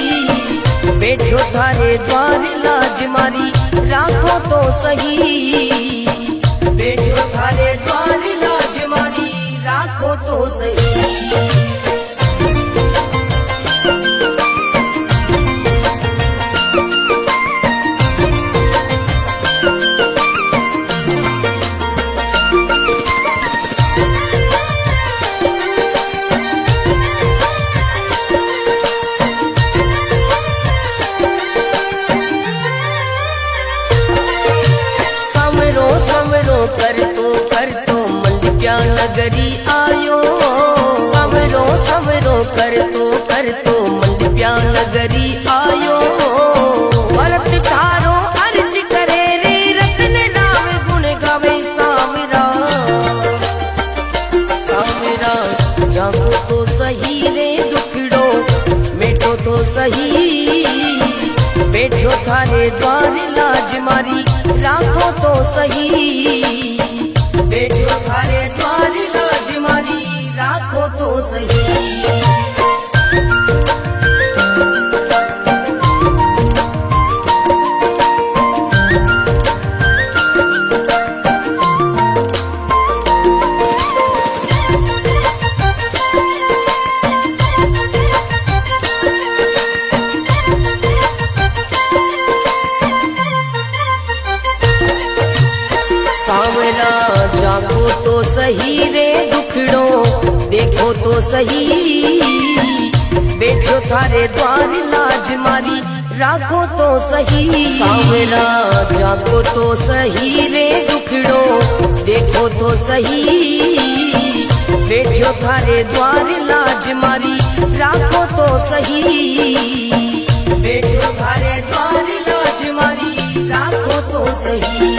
बैठो थारे द्वार लाज मारी राखो तो सही। बैठो थारे द्वार लाज मारी राखो तो सही। कर तो मंडप्या नगरी आयो। समरो समरो कर तो मंडप्या नगरी आयो। भरत थारो अर्ज करे रे रत्न राम गुण गावे। सामरा सामरा जागो तो सही रे दुखड़ो मेटो तो सही। बैठो थारे द्वार लाज मारी राखो तो सही। बैठो थारे द्वार लाज मारी राखो तो सही। सांवरा जागो तो सही रे दुखड़ो देखो तो सही। बैठो थारे द्वार लाज मारी राखो तो सही। सांवरा जागो तो सही रे दुखड़ो देखो तो सही। बैठो थारे द्वार लाज मारी राखो तो सही। बैठो थारे द्वार लाज मारी राखो तो सही।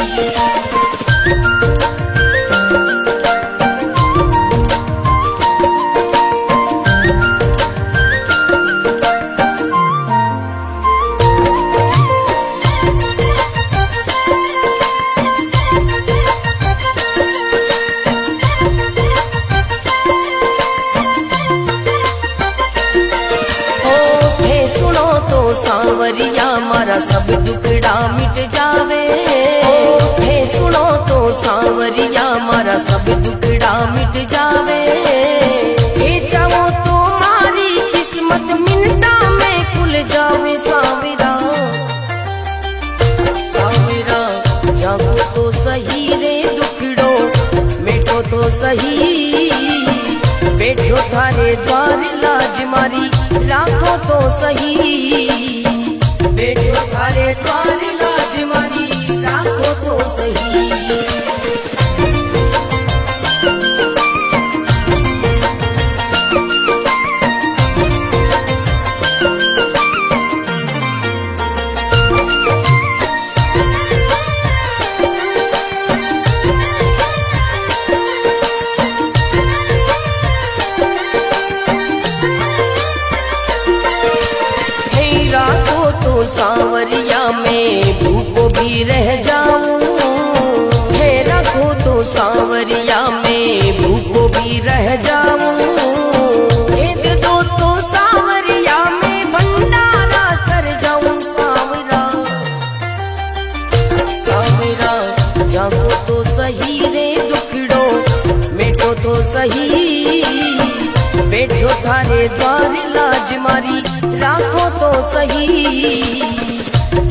सांवरिया मारा सब दुखड़ा मिट जावे। हे सुनो तो सांवरिया मारा सब दुखड़ा मिट जावे। हे चाहो तो मारी किस्मत मिनटा में खुल जावे। सांवरा सांवरा जागो तो सही रे दुखड़ो मेटो तो सही। बैठो थारे द्वार लाज मारी राखो तो सही। बैठो थारे द्वार लाज मारी राखो तो सही। सांवरिया में भूखो भी रह जाऊं। हे रखो तो सांवरिया में भूखो भी रह जाऊं। हे दो तो सांवरिया में भंडारा कर जाऊं। सांवरा सांवरा जागो तो सही रे दुखड़ो मेटो तो सही। बैठो थारे द्वार लाज मारी राखो तो सही।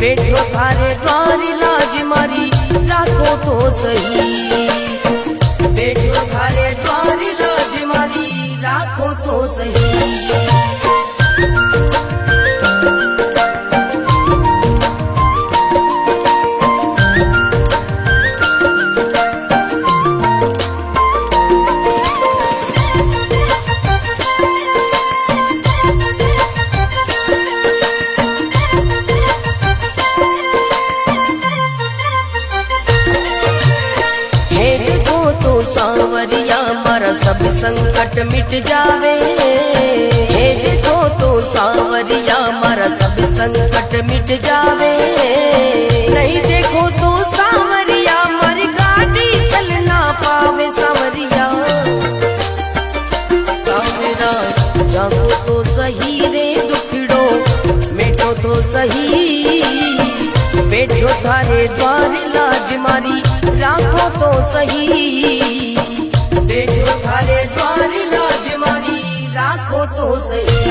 बैठो थारे द्वार लाज मारी राखो तो सही। बैठो थारे द्वार लाज मारी राखो तो सही। सांवरिया मारा सब संकट मिट जावे। हे देखो तो सांवरिया मारा सब संकट मिट जावे। नहीं देखो तो सांवरिया मारी गाड़ी चल ना पावे। सांवरिया सांवरा जागो तो सही रे दुखड़ो मेटो तो सही। बैठो थारे द्वार लाज मारी राखो तो सही। बैठो थारे द्वार लाज मारी राखो तो सही।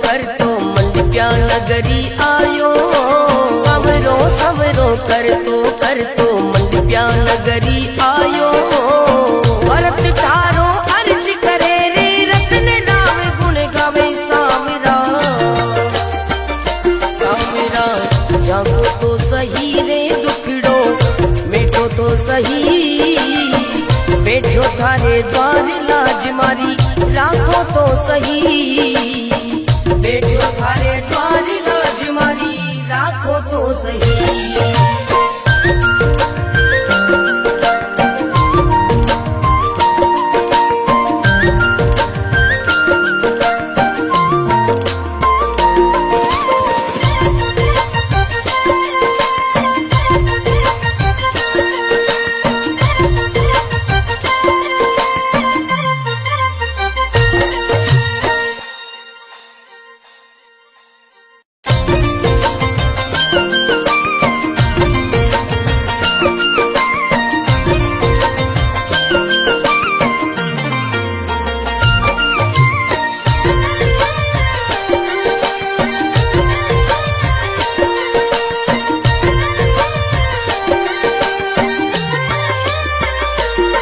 कर तो मंडप्या नगरी आयो। समरो समरो कर तो मंडप्या नगरी आयो। भरत तारो अर्ज करे रे रत्न नाम गुण गावे। सामरा सामरा जागो तो सही रे दुखड़ो मेटो तो सही। बैठो थारे द्वार लाज मारी राखो तो सही। बैठो थारे द्वार लाज मारी राखो तो सही।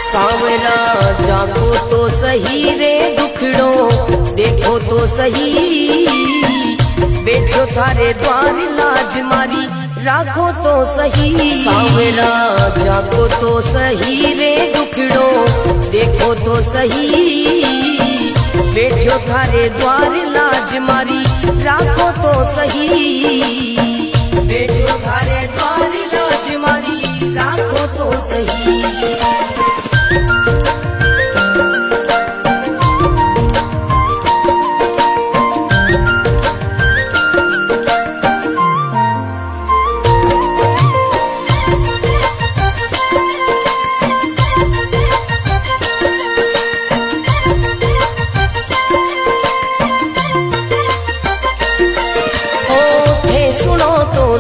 सांवरा जागो तो सही रे दुखड़ो देखो तो सही। बैठो थारे द्वार लाज मारी राखो तो सही। सांवरा जागो तो सही रे दुखड़ो देखो तो सही। बैठो थारे द्वार लाज मारी राखो तो सही। बैठो थारे द्वार लाज मारी राखो तो सही।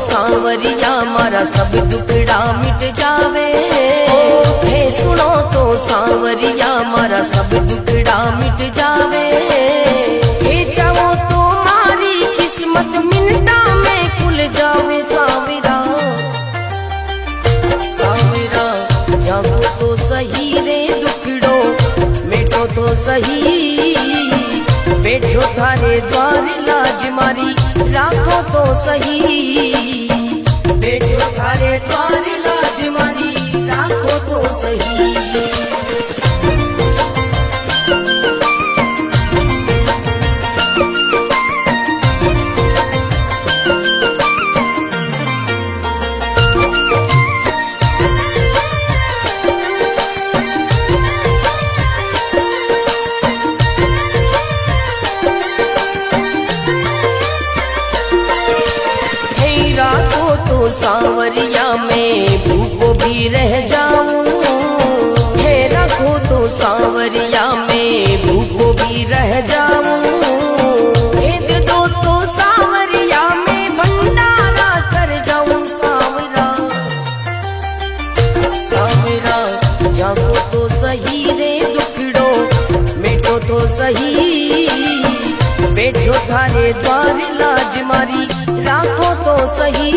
सांवरिया मारा सब दुखड़ा मिट जावे। हे सुनो तो सांवरिया मारा सब दुखड़ा मिट जावे। हे चाहो तो मारी किस्मत मिनटा में खुल जावे। सांवरा सांवरा जागो तो सही रे दुखड़ो मेटो तो सही। बैठो थारे द्वार लाज मारी राखो तो सही। बैठो थारे द्वार लाज मारी राखो तो सही। सांवरिया में भूखो भी रह जाऊं। हे रखो तो सांवरिया में भूखो भी रह जाऊं। भेद दो तो सांवरिया में भंडारा कर जाऊं। सांवरा सांवरा जागो तो सही रे दुखड़ो मेटो तो सही। बैठो थारे द्वार लाज मारी राखो तो सही।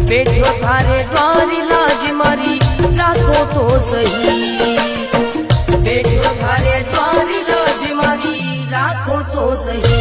बैठो थारे द्वार लाज मारी राखो तो सही। बैठो थारे द्वार लाज मारी तो सही।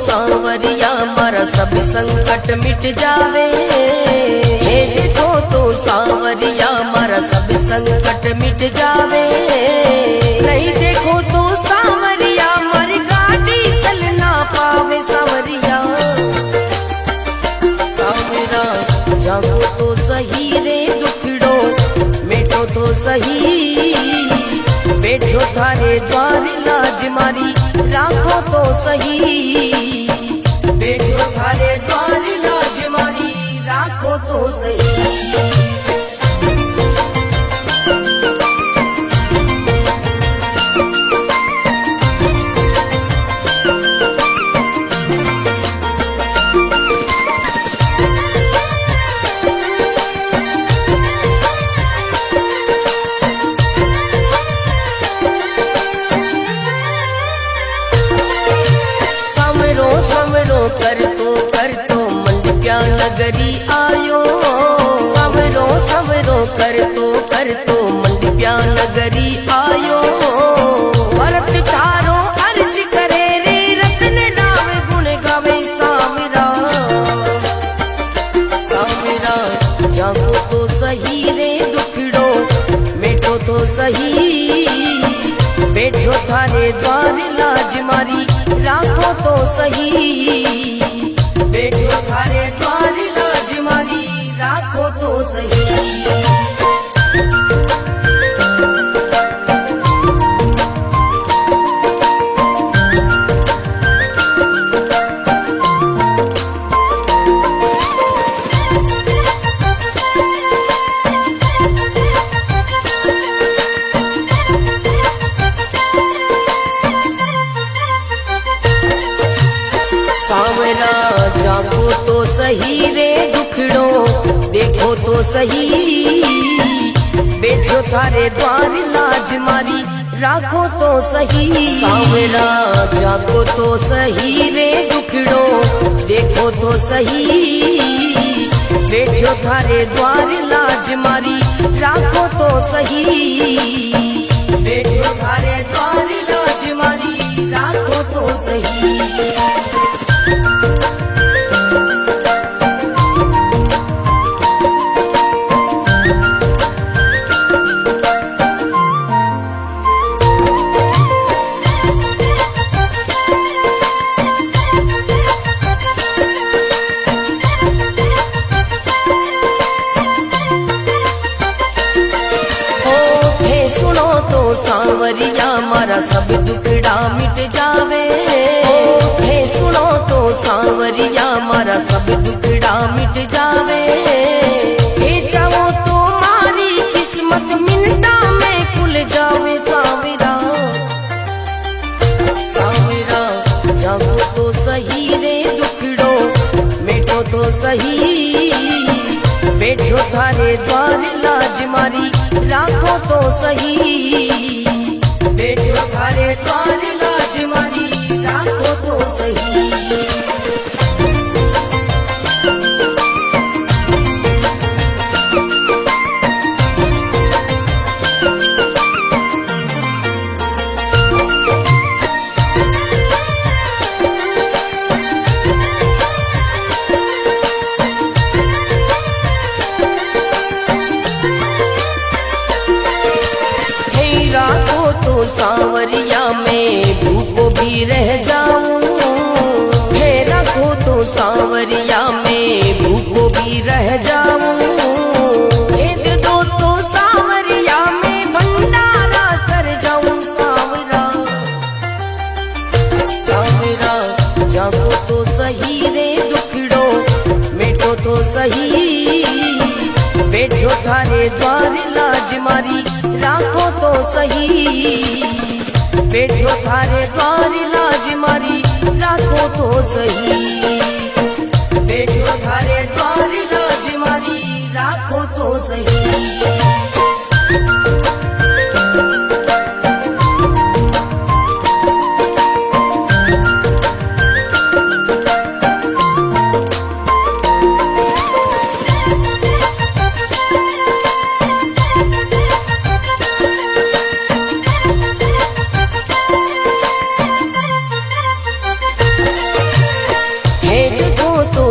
सांवरिया मारा सब संकट मिट जावे, हे देखो तो सांवरिया मारा सब संकट मिट जावे। नहीं देखो तो सांवरिया मारी गाड़ी चल ना पावे। सांवरिया सांवरा जागो तो सही रे दुखड़ो मेटो तो सही। बैठो थारे द्वार लाज मारी राखो तो सही। बैठो थारे द्वार लाज मारी राखो तो सही। कर तो मंडप्या नगरी आयो। सवरो सवरो कर तो मंडप्या नगरी आयो। भरत तारो अर्ज करे रे रतन नाम गुण गावे। सांवरा सांवरा जागो तो सही रे दुखड़ो मेटो तो सही। बैठो थारे द्वार लाज मारी राखो तो सही। बैठो थारे द्वार लाज मारी राखो तो सही। सांवरा जागो तो सही रे दुखड़ो देखो तो सही। बैठो थारे द्वार लाज मारी राखो तो सही। सांवरा जागो तो सही रे दुखड़ो देखो तो सही। बैठो थारे द्वार लाज मारी राखो तो सही। बैठो थारे द्वार लाज मारी राखो तो सही। सांवरिया मारा सब दुखड़ा मिट जावे। हे सुनो तो सांवरिया मारा सब दुखड़ा मिट जावे। हे चाहो तो मारी किस्मत मिनटा में खुल जावे। सांवरा सांवरा जागो तो सही रे दुखड़ो मेटो तो सही। बैठो थारे द्वार लाज मारी राखो तो सही। बैठो थारे द्वार लाज मारी राखो तो सही। सांवरिया में भूखो भी रह जाऊं। हे रखो तो सांवरिया में भूखो भी रह जाऊं। भेद दो तो सांवरिया में भंडारा कर जाऊं। सांवरा सांवरा जागो तो सही रे दुखड़ो मेटो तो सही। बैठो थारे द्वार लाज मारी राखो तो सही। बैठो थारे द्वार लाज मारी राखो तो सही। बैठो थारे द्वार तो सही।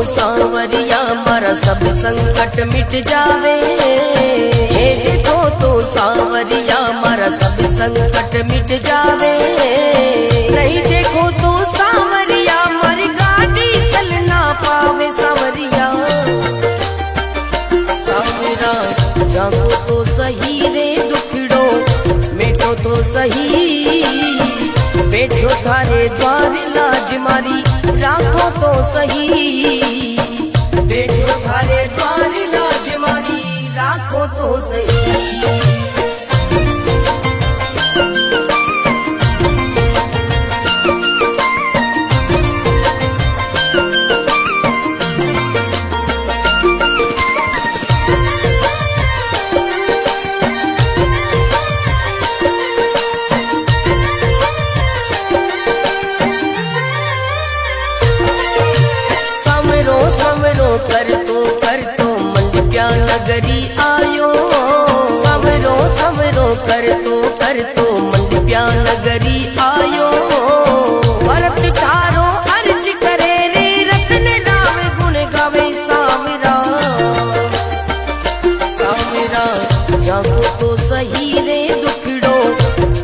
सांवरिया मारा सब संकट मिट जावे, हे देखो तो सांवरिया मारा सब संकट मिट जावे। नहीं देखो तो सांवरिया मारी गाड़ी चल ना पावे। सांवरिया सांवरा जागो तो सही रे दुखड़ो मेटो तो सही। बैठो थारे द्वार लाज मारी राखो तो सही। बैठो थारे द्वार लाज मारी राखो तो सही। कर तो मंडप्या नगरी आयो। समरो समरो कर तो मंडप्या नगरी आयो। भरत तारो अर्ज करे रे रतन राम गुण गावे। सांवरा सांवरा जागो तो सही रे दुखड़ो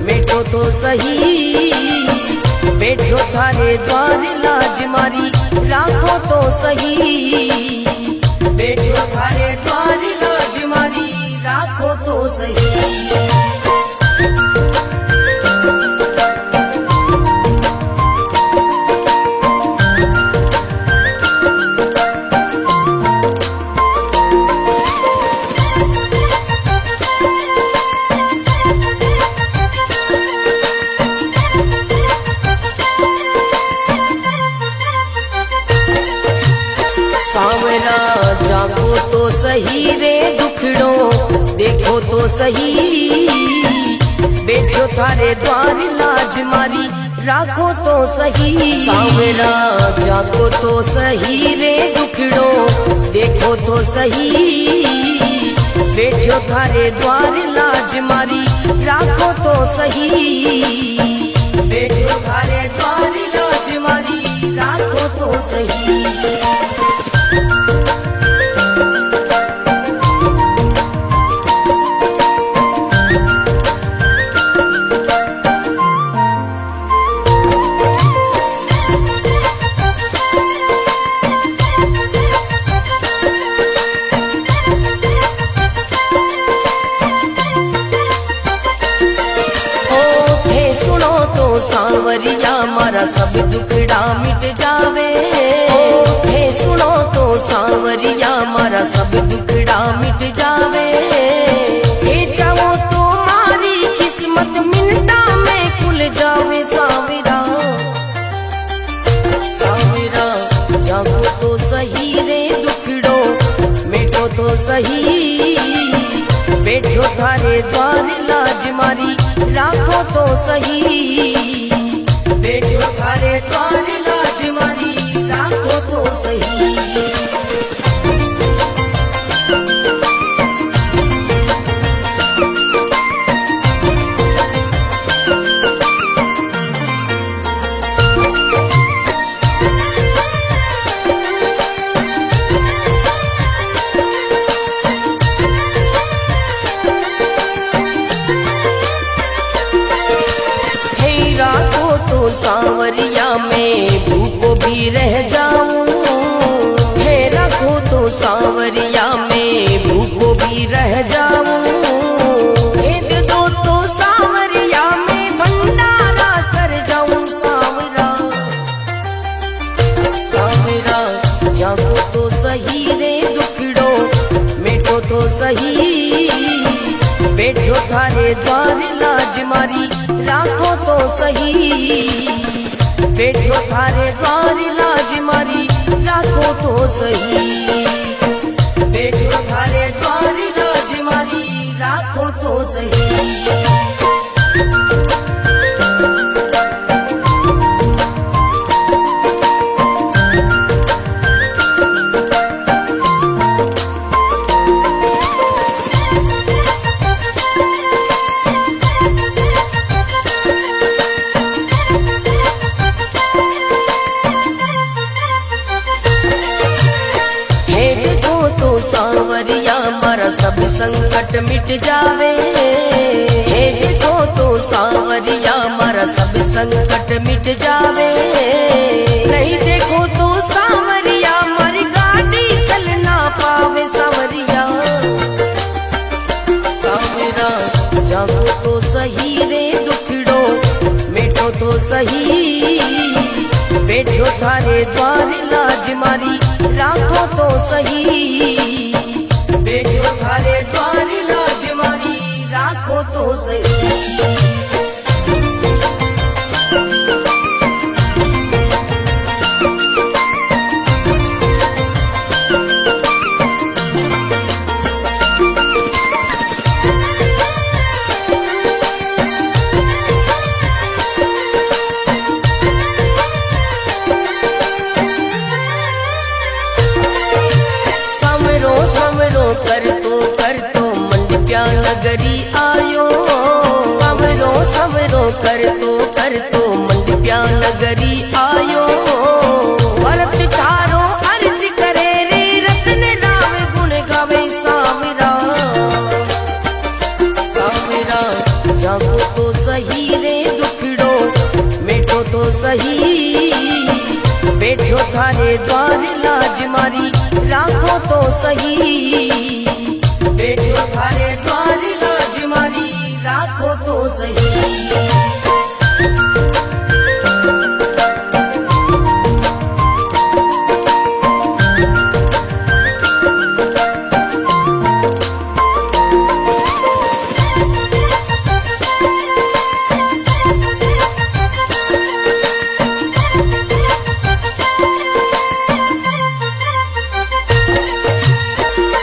मेटो तो सही। बैठो थारे द्वार लाज मारी राखो तो सही। बैठो थारे द्वार लाज मारी राखो तो सही। सांवरा जागो तो सही रे दुखड़ो देखो तो सही। बैठो थारे द्वार लाज मारी राखो तो सही। सांवरा जागो तो सही रे दुखड़ो देखो तो सही। बैठो थारे द्वार लाज मारी राखो तो सही। बैठो थारे द्वार लाज मारी राखो तो सही। सांवरिया मारा सब दुखड़ा मिट जावे। हे सुनो तो सांवरिया मारा सब दुखड़ा मिट जावे। हे चाहो तो मारी किस्मत मिनटा में खुल जावे। सांवरा सांवरा जागो तो सही रे दुखड़ो मेटो तो सही। बैठो थारे द्वार लाज मारी राखो तो सही। बैठो थारे द्वार लाज मारी राखो तो सही। सांवरिया में भूखो भी रह जाऊं। हे रखो तो सांवरिया में भूखो भी रह जाऊं। भेद दो तो सांवरिया में भंडारा कर जाऊं। सांवरा सांवरा जागो तो सही रे दुखड़ो मेटो तो सही। बैठो थारे द्वार लाज मारी राखो तो सही। बैठो थारे द्वार लाज मारी राखो तो सही। बैठो थारे द्वार तो सांवरिया मारा सब संकट मिट जावे। हे देखो तो सांवरिया मारा सब संकट मिट जावे। नहीं देखो तो सांवरिया मारी गाड़ी चल ना पावे। सांवरिया सांवरा जागो तो सही रे दुखड़ो मिटो तो सही। बैठो थारे द्वार लाज मारी राखो तो सही। बैठो थारे द्वार लाज मारी राखो तो सही। कर तो मंडप्या नगरी आयो। समरो समरो कर तो मंडप्या नगरी आयो। भरत थारो अर्ज करे रे रतन राम गुण गावे। सांवरा सांवरा जागो तो सही रे दुखड़ो मिटो तो सही। बैठो थारे द्वार लाज मारी राखो तो सही। बैठो थारे द्वार लाज मारी राखो तो सही।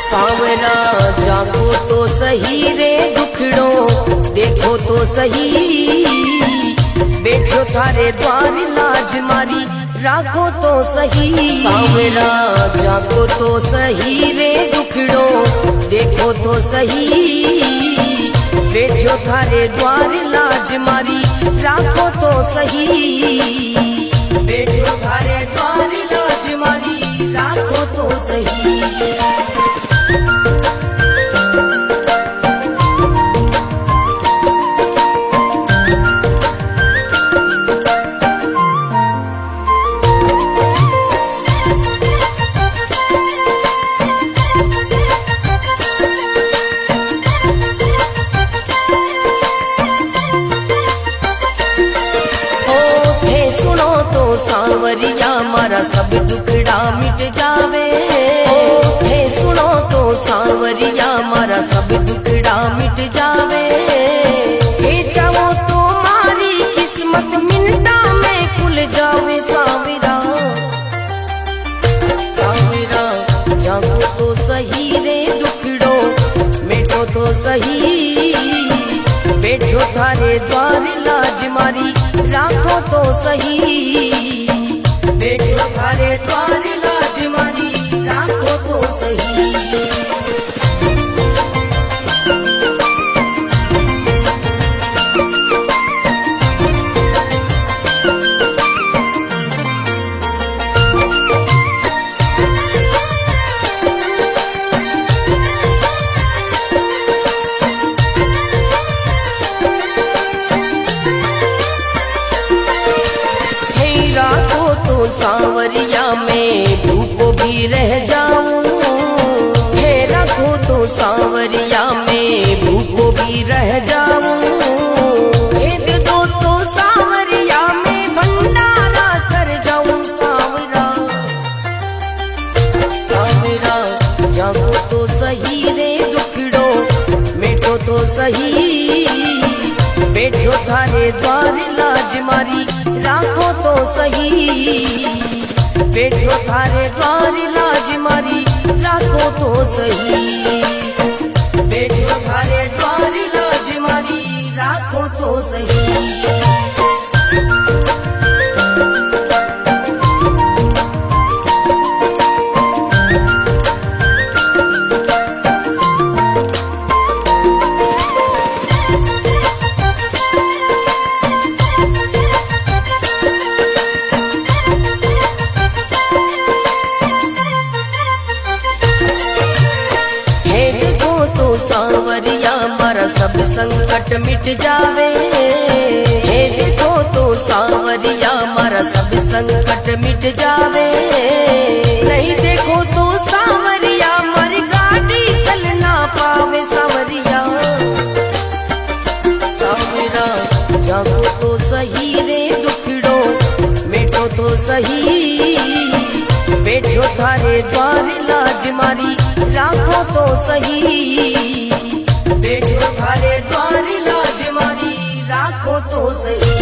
सांवरा जागो तो सही रे दुखड़ो देखो तो सही। बैठो थारे द्वार लाज मारी राखो तो सही। सांवरा जागो तो सही रे दुखड़ो देखो तो सही। बैठो थारे द्वार लाज मारी राखो तो सही। बैठो थारे द्वार लाज मारी राखो तो सही। सांवरिया मारा सब दुखड़ा मिट जावे। हे सुनो तो सांवरिया मारा सब दुखड़ा मिट जावे। हे चाहो तो मारी किस्मत मिनटा में खुल जावे। सांवरा सांवरा जागो तो सही रे दुखड़ो मिटो तो सही। बैठो थारे द्वार लाज मारी राखो तो सही। बैठो थारे द्वार लाज मारी राखो तो सही। सांवरिया में भूखो भी रह जाऊं। हे रखो तो सांवरिया में भूखो भी रह जाऊं। भेद दो तो सांवरिया में भंडारा कर जाऊं। सांवरा सांवरा जागो तो सही रे दुखड़ो मिटो तो सही। बैठो थारे द्वार लाज मारी राखो तो सही। बैठो थारे द्वार लाज मारी राखो तो सही। बैठो थारे द्वार लाज मारी राखो तो सही। हे देखो तो सांवरिया मारा सब संकट मिट जावे। हे देखो तो सांवरिया मारा सब संकट मिट जावे। नहीं देखो तो सांवरिया मारी गाड़ी चल ना पावे। सांवरिया सांवरा जागो तो सही रे दुखड़ो मेटो तो सही। बैठो थारे द्वार लाज मारी राखो तो सही। बैठो थारे द्वार लाज मारी राखो तो सही।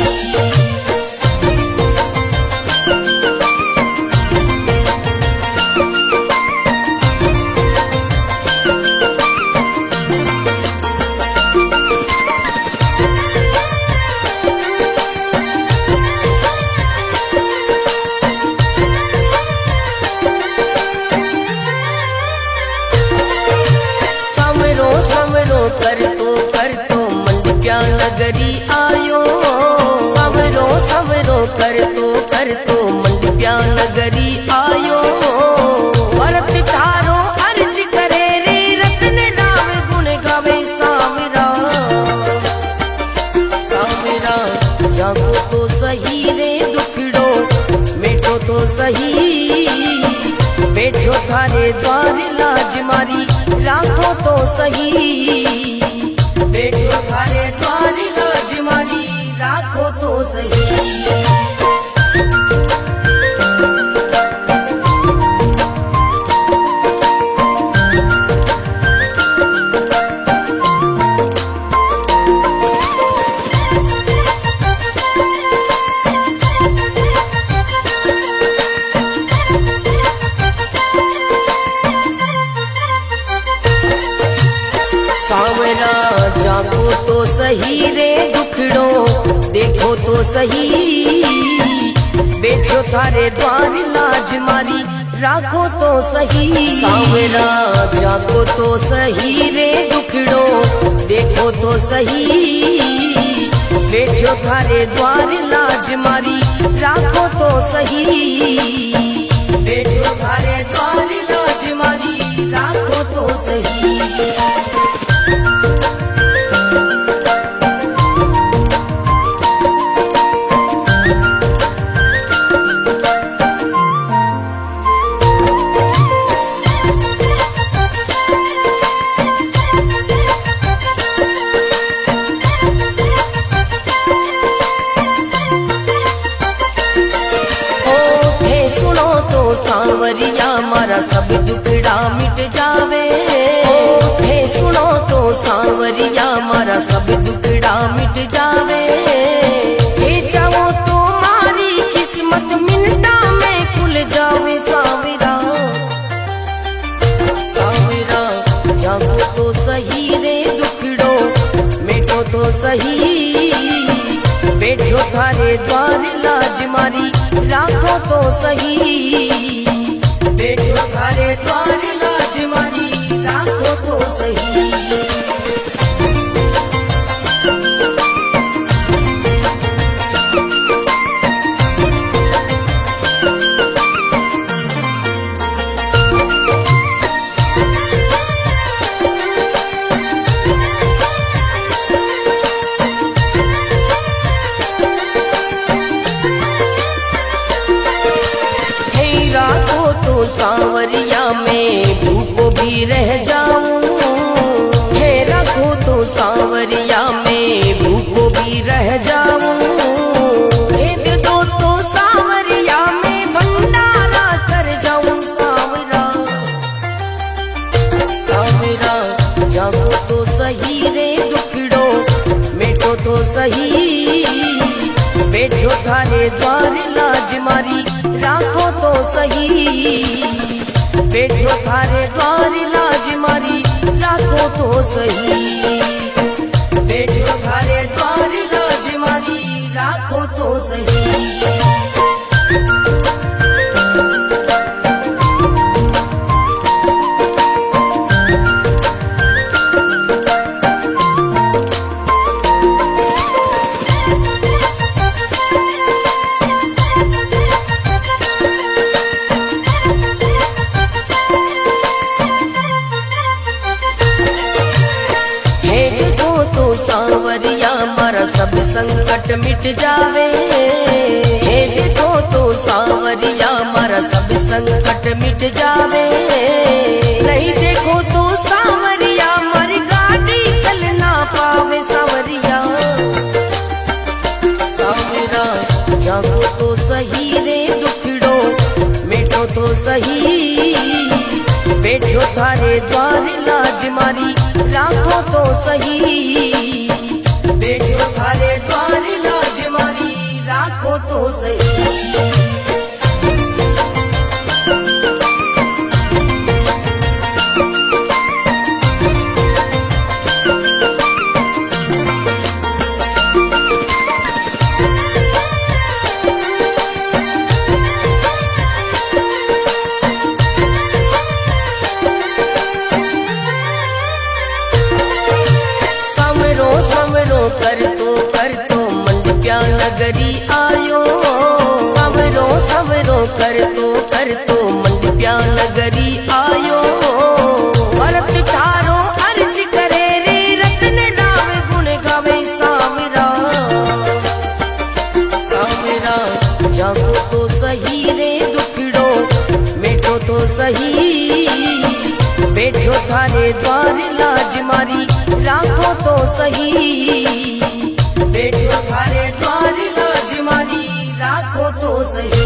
कर तो मंडप्या नगरी आयो। सवरो सवरो कर तो मंडप्या नगरी आयो। भरत तारो अर्ज करे रे रतन नाम गुण गावे। सांवरा सांवरा जागो तो सही रे दुखड़ो मेटो तो सही। बैठो थारे द्वार लाज मारी राखो तो सही। बैठो थारे द्वार लाज मारी राखो तो सही। सांवरा जागो तो सही रे दुखड़ो देखो तो सही। बैठो थारे द्वार लाज मारी राखो तो सही। सांवरा जागो तो सही रे दुखड़ो देखो तो सही। बैठो थारे द्वार लाज मारी राखो तो सही। बैठो थारे द्वार लाज मारी राखो तो सही। सांवरिया मारा सब दुखड़ा मिट जावे। थे सुनो तो सांवरिया मारा सब दुखड़ा मिट जावे। हे चाहो तो मारी किस्मत मिनटा में खुल जावे। सांवरा सांवरा जागो तो सही रे दुखड़ो मेटो तो सही। बैठो थारे द्वार लाज मारी राखो तो सही। बैठो थारे द्वार लाज मारी राखो तो सही। सांवरिया में भूखो भी रह जाऊं। हे रखो तो सांवरिया में भूखो भी रह जाऊं। भेद दो तो सांवरिया में भंडारा कर जाऊं। सांवरा सांवरा जागो तो सही रे दुखड़ो मेटो तो सही। बैठो थारे द्वार लाज मारी राखो तो सही। बैठो थारे द्वार लाज मारी राखो तो सही। बैठो थारे द्वार लाज मारी राखो तो सही। मारा सब संकट मिट जावे। हे देखो तो सांवरिया मारा सब संकट मिट जावे। नहीं देखो तो सांवरिया मारी गाड़ी चल ना पावे। सांवरिया सांवरा जागो तो सही रे दुखड़ो मेटो तो सही। बैठो थारे द्वार लाज मारी राखो तो सही। बैठो थारे द्वार लाज मारी राखो तो सही। कर तो मंडप्या नगरी आयो। सवरो सवरो कर तो मंडप्या नगरी आयो। भरत थारो अर्ज करे रे रतन नाम गुण गावे। सांवरा सांवरा जागो तो सही रे दुखड़ो मेटो तो सही। बैठो थारे द्वार लाज मारी राखो तो सही। बैठो थारे द्वार लाज मारी राखो तो सही।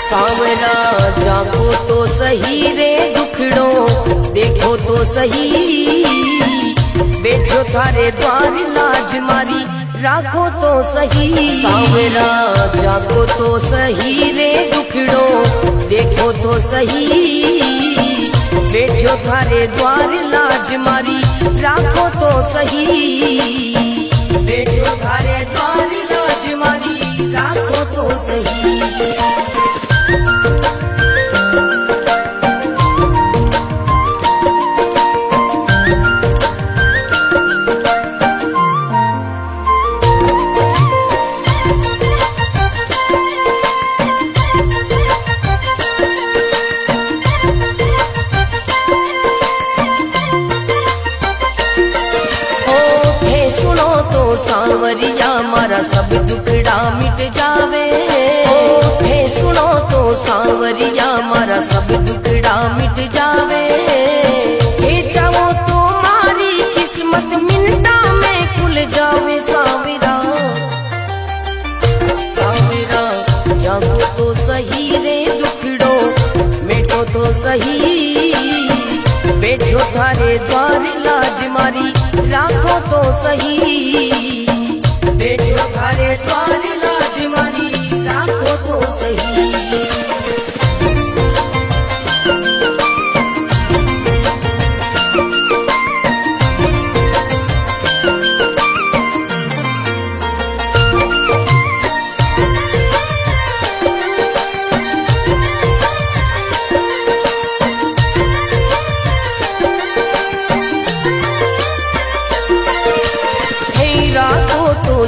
सांवरा जागो तो सही रे दुखड़ो देखो तो सही। बैठो थारे द्वार लाज मारी राखो तो सही। सांवरा जागो तो सही रे दुखड़ो देखो तो सही। बैठो थारे द्वार लाज मारी राखो तो सही। बैठो थारे द्वार लाज मारी राखो तो सही। सांवरिया मारा सब दुखड़ा मिट जावे। थे सुनो तो सांवरिया मारा सब दुखड़ा मिट जावे। थे चाहो तो मारी किस्मत मिनटा में खुल जावे। सांवरा सांवरा जागो तो सही रे दुखड़ो मेटो तो सही। बैठो थारे द्वार लाज मारी राखो तो सही। बैठो थारे द्वार लाज मारी राखो तो सही।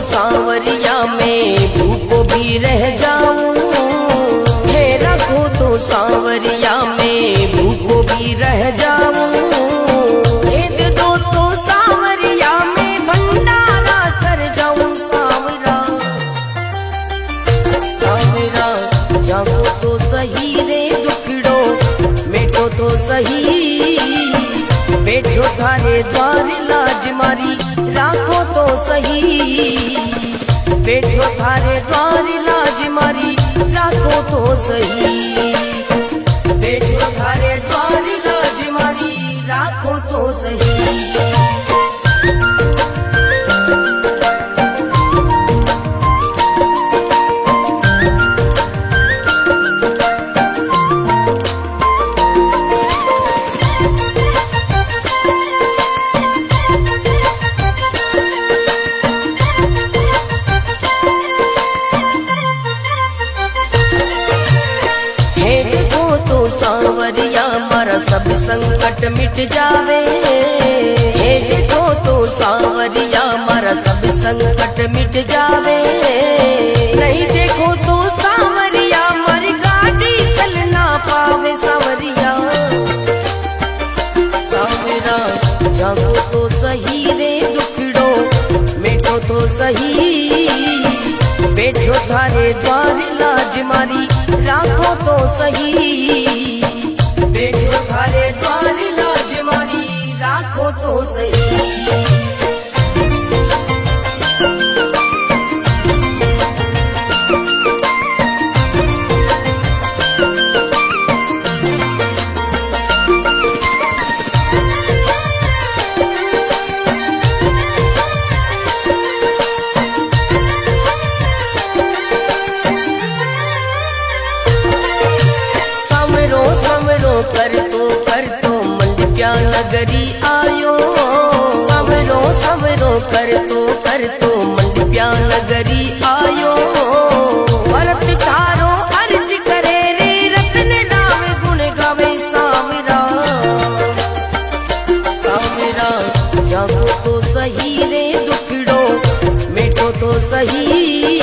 सांवरिया में भूखो भी रह जाऊं। थे रखो तो सांवरिया में भूखो भी रह जाऊं। भेद दो तो सांवरिया में भंडारा कर जाऊं। सांवरा सांवरा जागो तो सही रे दुखड़ो मेटो तो सही। बैठो थारे द्वार लाज मारी राखो तो सही। बैठो थारे द्वार लाज मारी राखो तो सही। बैठो थारे द्वार लाज मारी राखो तो सही। संकट मिट जावे। हे देखो तो सांवरिया मारा सब संकट मिट जावे। नहीं देखो तो सांवरिया मारी गाड़ी चल ना पावे। सांवरिया सांवरा जागो तो सही रे दुखड़ो मेटो तो सही। बैठो थारे द्वार लाज मारी राखो तो सही। बैठो थारे द्वार लाज मारी राखो तो सही। कर तो मंडप्या नगरी आयो। सवरो सवरो कर तो मंडप्या नगरी आयो। भरत तारो अर्ज करे रे रतन नाम गुण गावे। सांवरा सांवरा जागो तो सही रे दुखड़ो मेटो तो सही।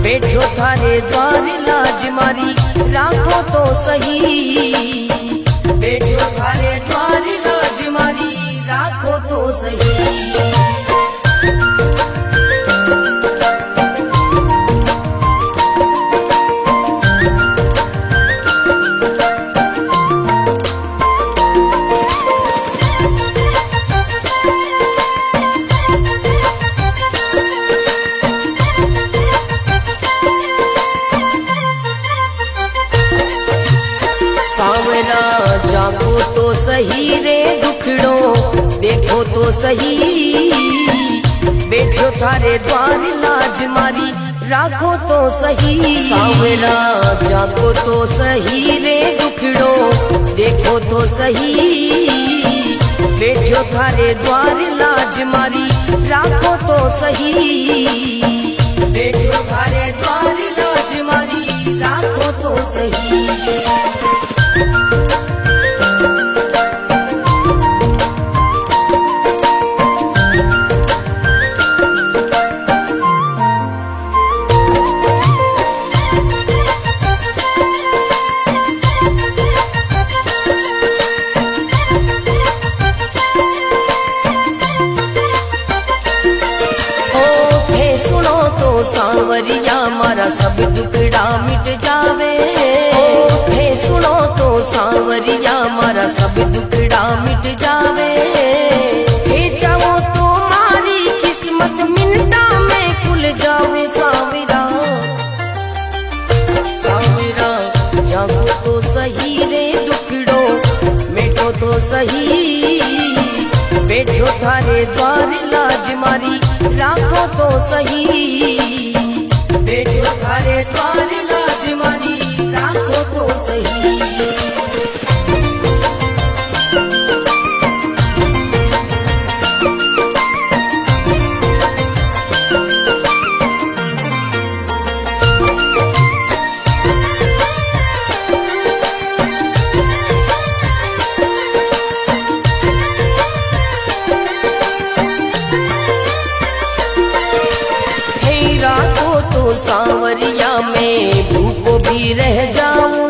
बैठो थारे द्वार लाज मारी राखो तो सही। बैठो थारे द्वार लाज मारी राखो तो सही। सांवरा जागो तो सही रे दुखड़ो देखो तो सही। बैठो थारे द्वार लाज मारी राखो तो सही। सांवरा जागो तो सही रे दुखड़ो देखो तो सही। बैठो थारे द्वार लाज मारी राखो तो सही। बैठो थारे द्वार लाज मारी राखो तो सही। सांवरिया मारा सब दुखड़ा मिट जावे। थे सुनो तो सांवरिया मारा सब दुखड़ा मिट जावे। हे चाहो तो मारी किस्मत मिनटा में खुल जावे। सांवरा सांवरा जागो तो सही रे दुखड़ो मेटो तो सही। बैठो थारे द्वार लाज मारी राखो तो सही। बैठो थारे द्वार लाज मारी राखो तो सही। सांवरिया में भूखो भी रह जाऊं।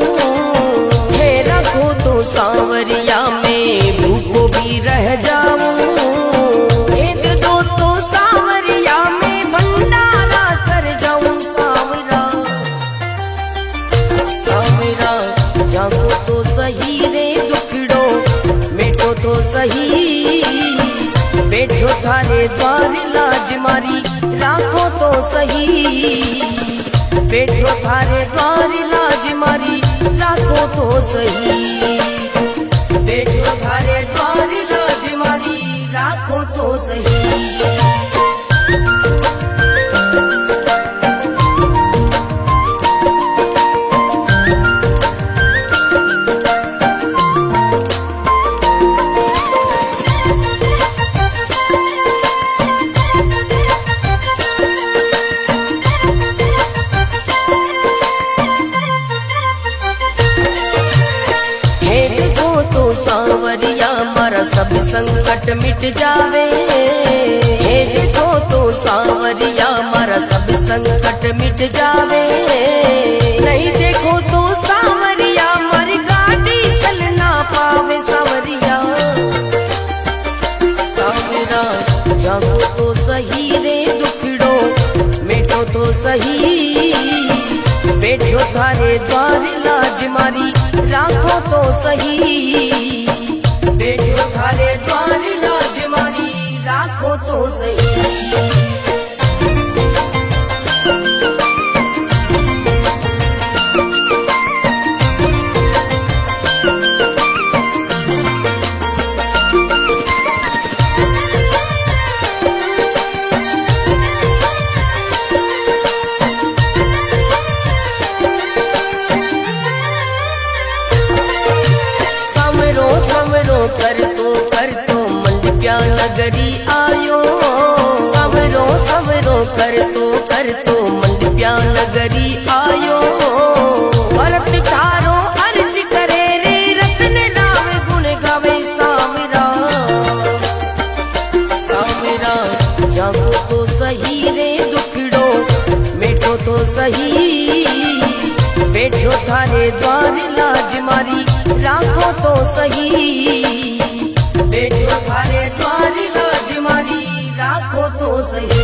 हे रखो तो सांवरिया में भूखो भी रह जाऊं। भेद दो तो सांवरिया में भंडारा कर जाऊं। सांवरा सांवरा जागो तो सही रे दुखड़ो मेटो तो सही। बैठो थारे द्वार लाज मारी राखो तो सही। बैठो थारे द्वार लाज मारी राखो तो सही। बैठो थारे द्वार लाज मारी राखो तो सही। सब संकट मिट जावे। हे देखो तो सांवरिया मारा सब संकट मिट जावे। नहीं देखो तो सांवरिया मारी गाड़ी चल ना पावे। सांवरिया सांवरा जागो तो सही रे दुखड़ो मेटो तो सही। बैठो थारे द्वार लाज मारी राखो तो सही। बैठो थारे द्वार लाज मारी राखो तो सही। कर तो मंडप्या नगरी आयो। सवरो सवरो कर तो मंडप्या नगरी आयो। भरत तारो अर्ज करे रे रतन नाम गुण गावे। सांवरा सांवरा जागो तो सही रे दुखड़ो मेटो तो सही। बैठो थारे द्वार लाज मारी राखो तो सही। बैठो थारे द्वार लाज मारी राखो तो सही।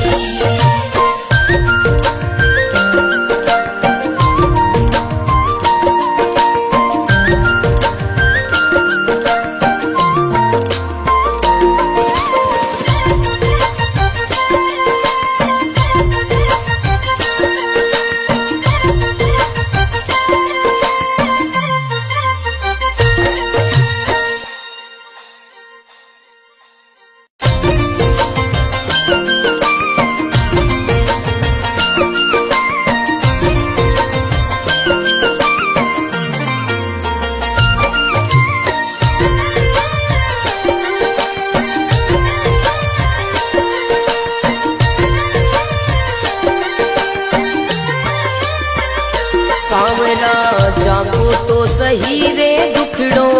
सांवरा जागो तो सही रे दुखड़ो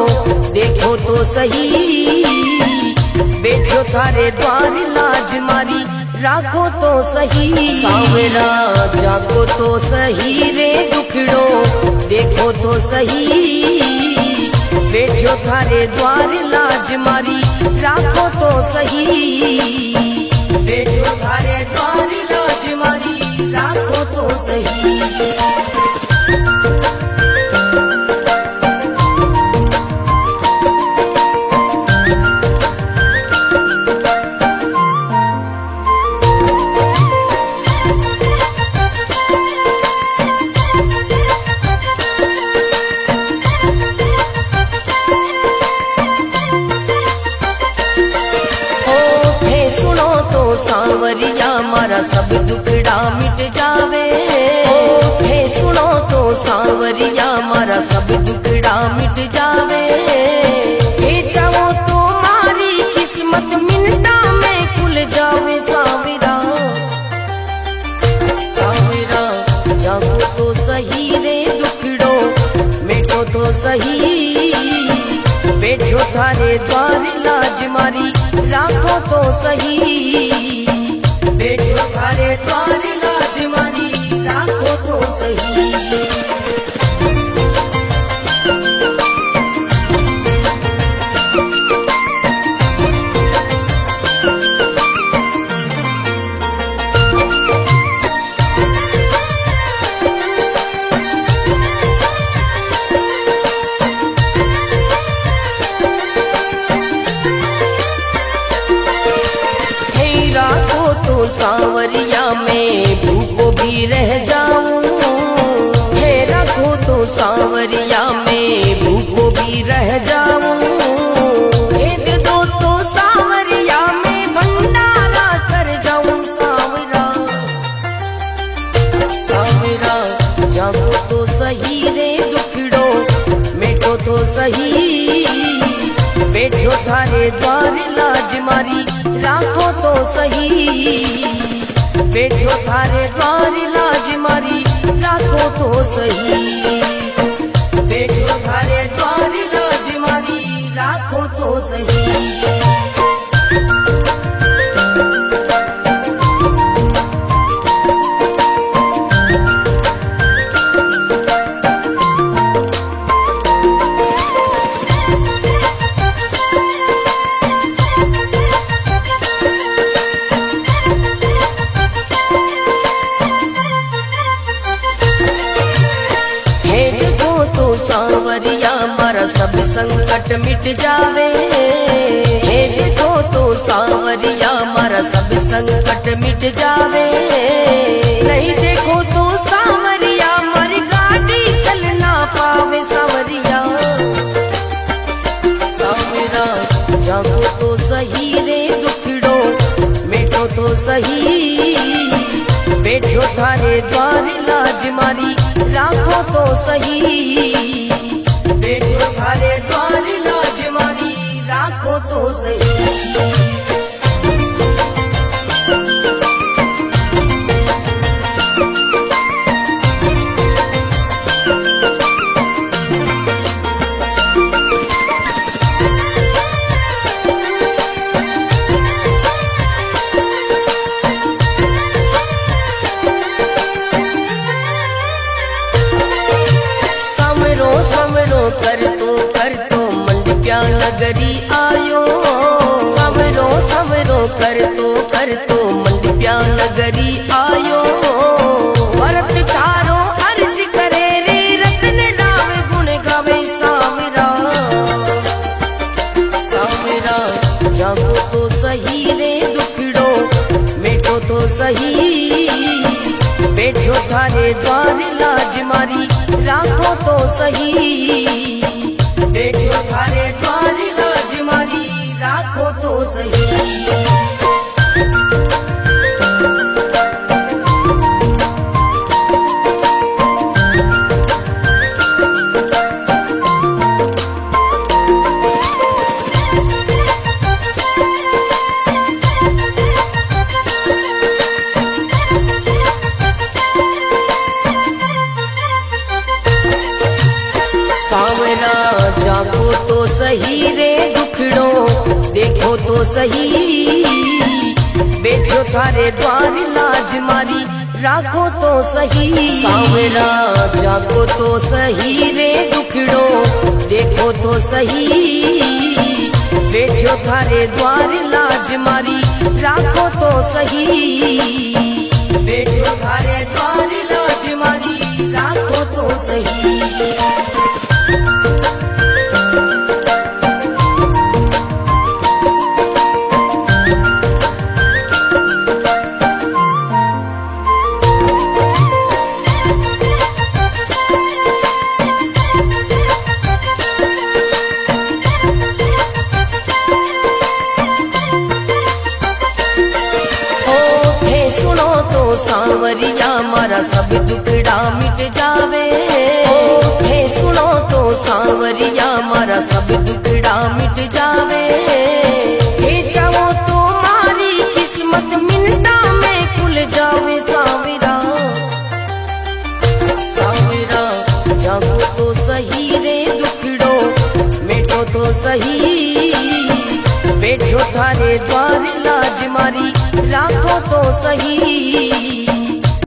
देखो तो सही। बैठो थारे द्वार लाज मारी राखो तो सही। सांवरा जागो तो सही रे दुखड़ो देखो तो सही। बैठो थारे द्वार लाज मारी राखो तो सही। बैठो थारे द्वार लाज मारी राखो तो सही। सांवरिया मारा सब दुखड़ा मिट जावे। हे सुनो तो सांवरिया मारा सब दुखड़ा मिट जावे। हे चाहो तो मारी किस्मत मिनटा में खुल जावे। सांवरा सांवरा जागो तो सही रे दुखड़ो मेटो तो सही। बैठो थारे द्वार लाज मारी राखो तो सही। बैठो थारे द्वार लाज मारी राखो तो सही। सांवरिया में भूखो भी रह जाऊं। हे रखो तो सांवरिया में भूखो भी रह जाऊं। हे दे दो तो सांवरिया में भंडारा कर जाऊं। सांवरा सांवरा जागो तो सही रे दुखड़ो मेटो तो सही। बैठो थारे द्वार लाज मारी राखो तो सही। बैठो थारे द्वार लाज मारी राखो तो सही। बैठो थारे द्वार लाज मारी राखो तो सही। सांवरिया मारा सब संकट मिट जावे, हे देखो तो सांवरिया मारा सब संकट मिट जावे। नहीं देखो तो सांवरिया मारी गाड़ी चल ना पावे। सांवरिया सांवरा जागो तो सही रे दुखड़ो मेटो तो सही। बैठो थारे द्वार लाज मारी राखो तो सही। बैठो थारे द्वार लाज मारी राखो तो सही। कर तो मंडप्या नगरी आयो। सवरो कर तो मंडप्या नगरी आयो। भरत थारो अर्ज करे रे रतन लावे गुण गावे। सांवरा सांवरा जागो तो सही रे दुखड़ो मेटो तो सही। बैठो थारे द्वार लाज मारी राखो तो सही। बैठो थारे द्वार लाज मारी राखो तो सही। सांवरा जागो तो सही रे दुखड़ो देखो तो सही। बैठो थारे द्वार लाज मारी राखो तो सही। सांवरा जागो तो सही रे दुखड़ो देखो तो सही। बैठो थारे द्वार लाज मारी राखो तो सही। बैठो थारे द्वार लाज मारी राखो तो सही। सांवरिया मारा सब दुखड़ा मिट जावे। हे सुनो तो सांवरिया मारा सब दुखड़ा मिट जावे। हे चाहो तो मारी किस्मत मिनटा में खुल जावे। सांवरा सांवरा जागो तो सही रे दुखड़ो मेटो तो सही। बैठो थारे द्वार लाज मारी राखो तो सही।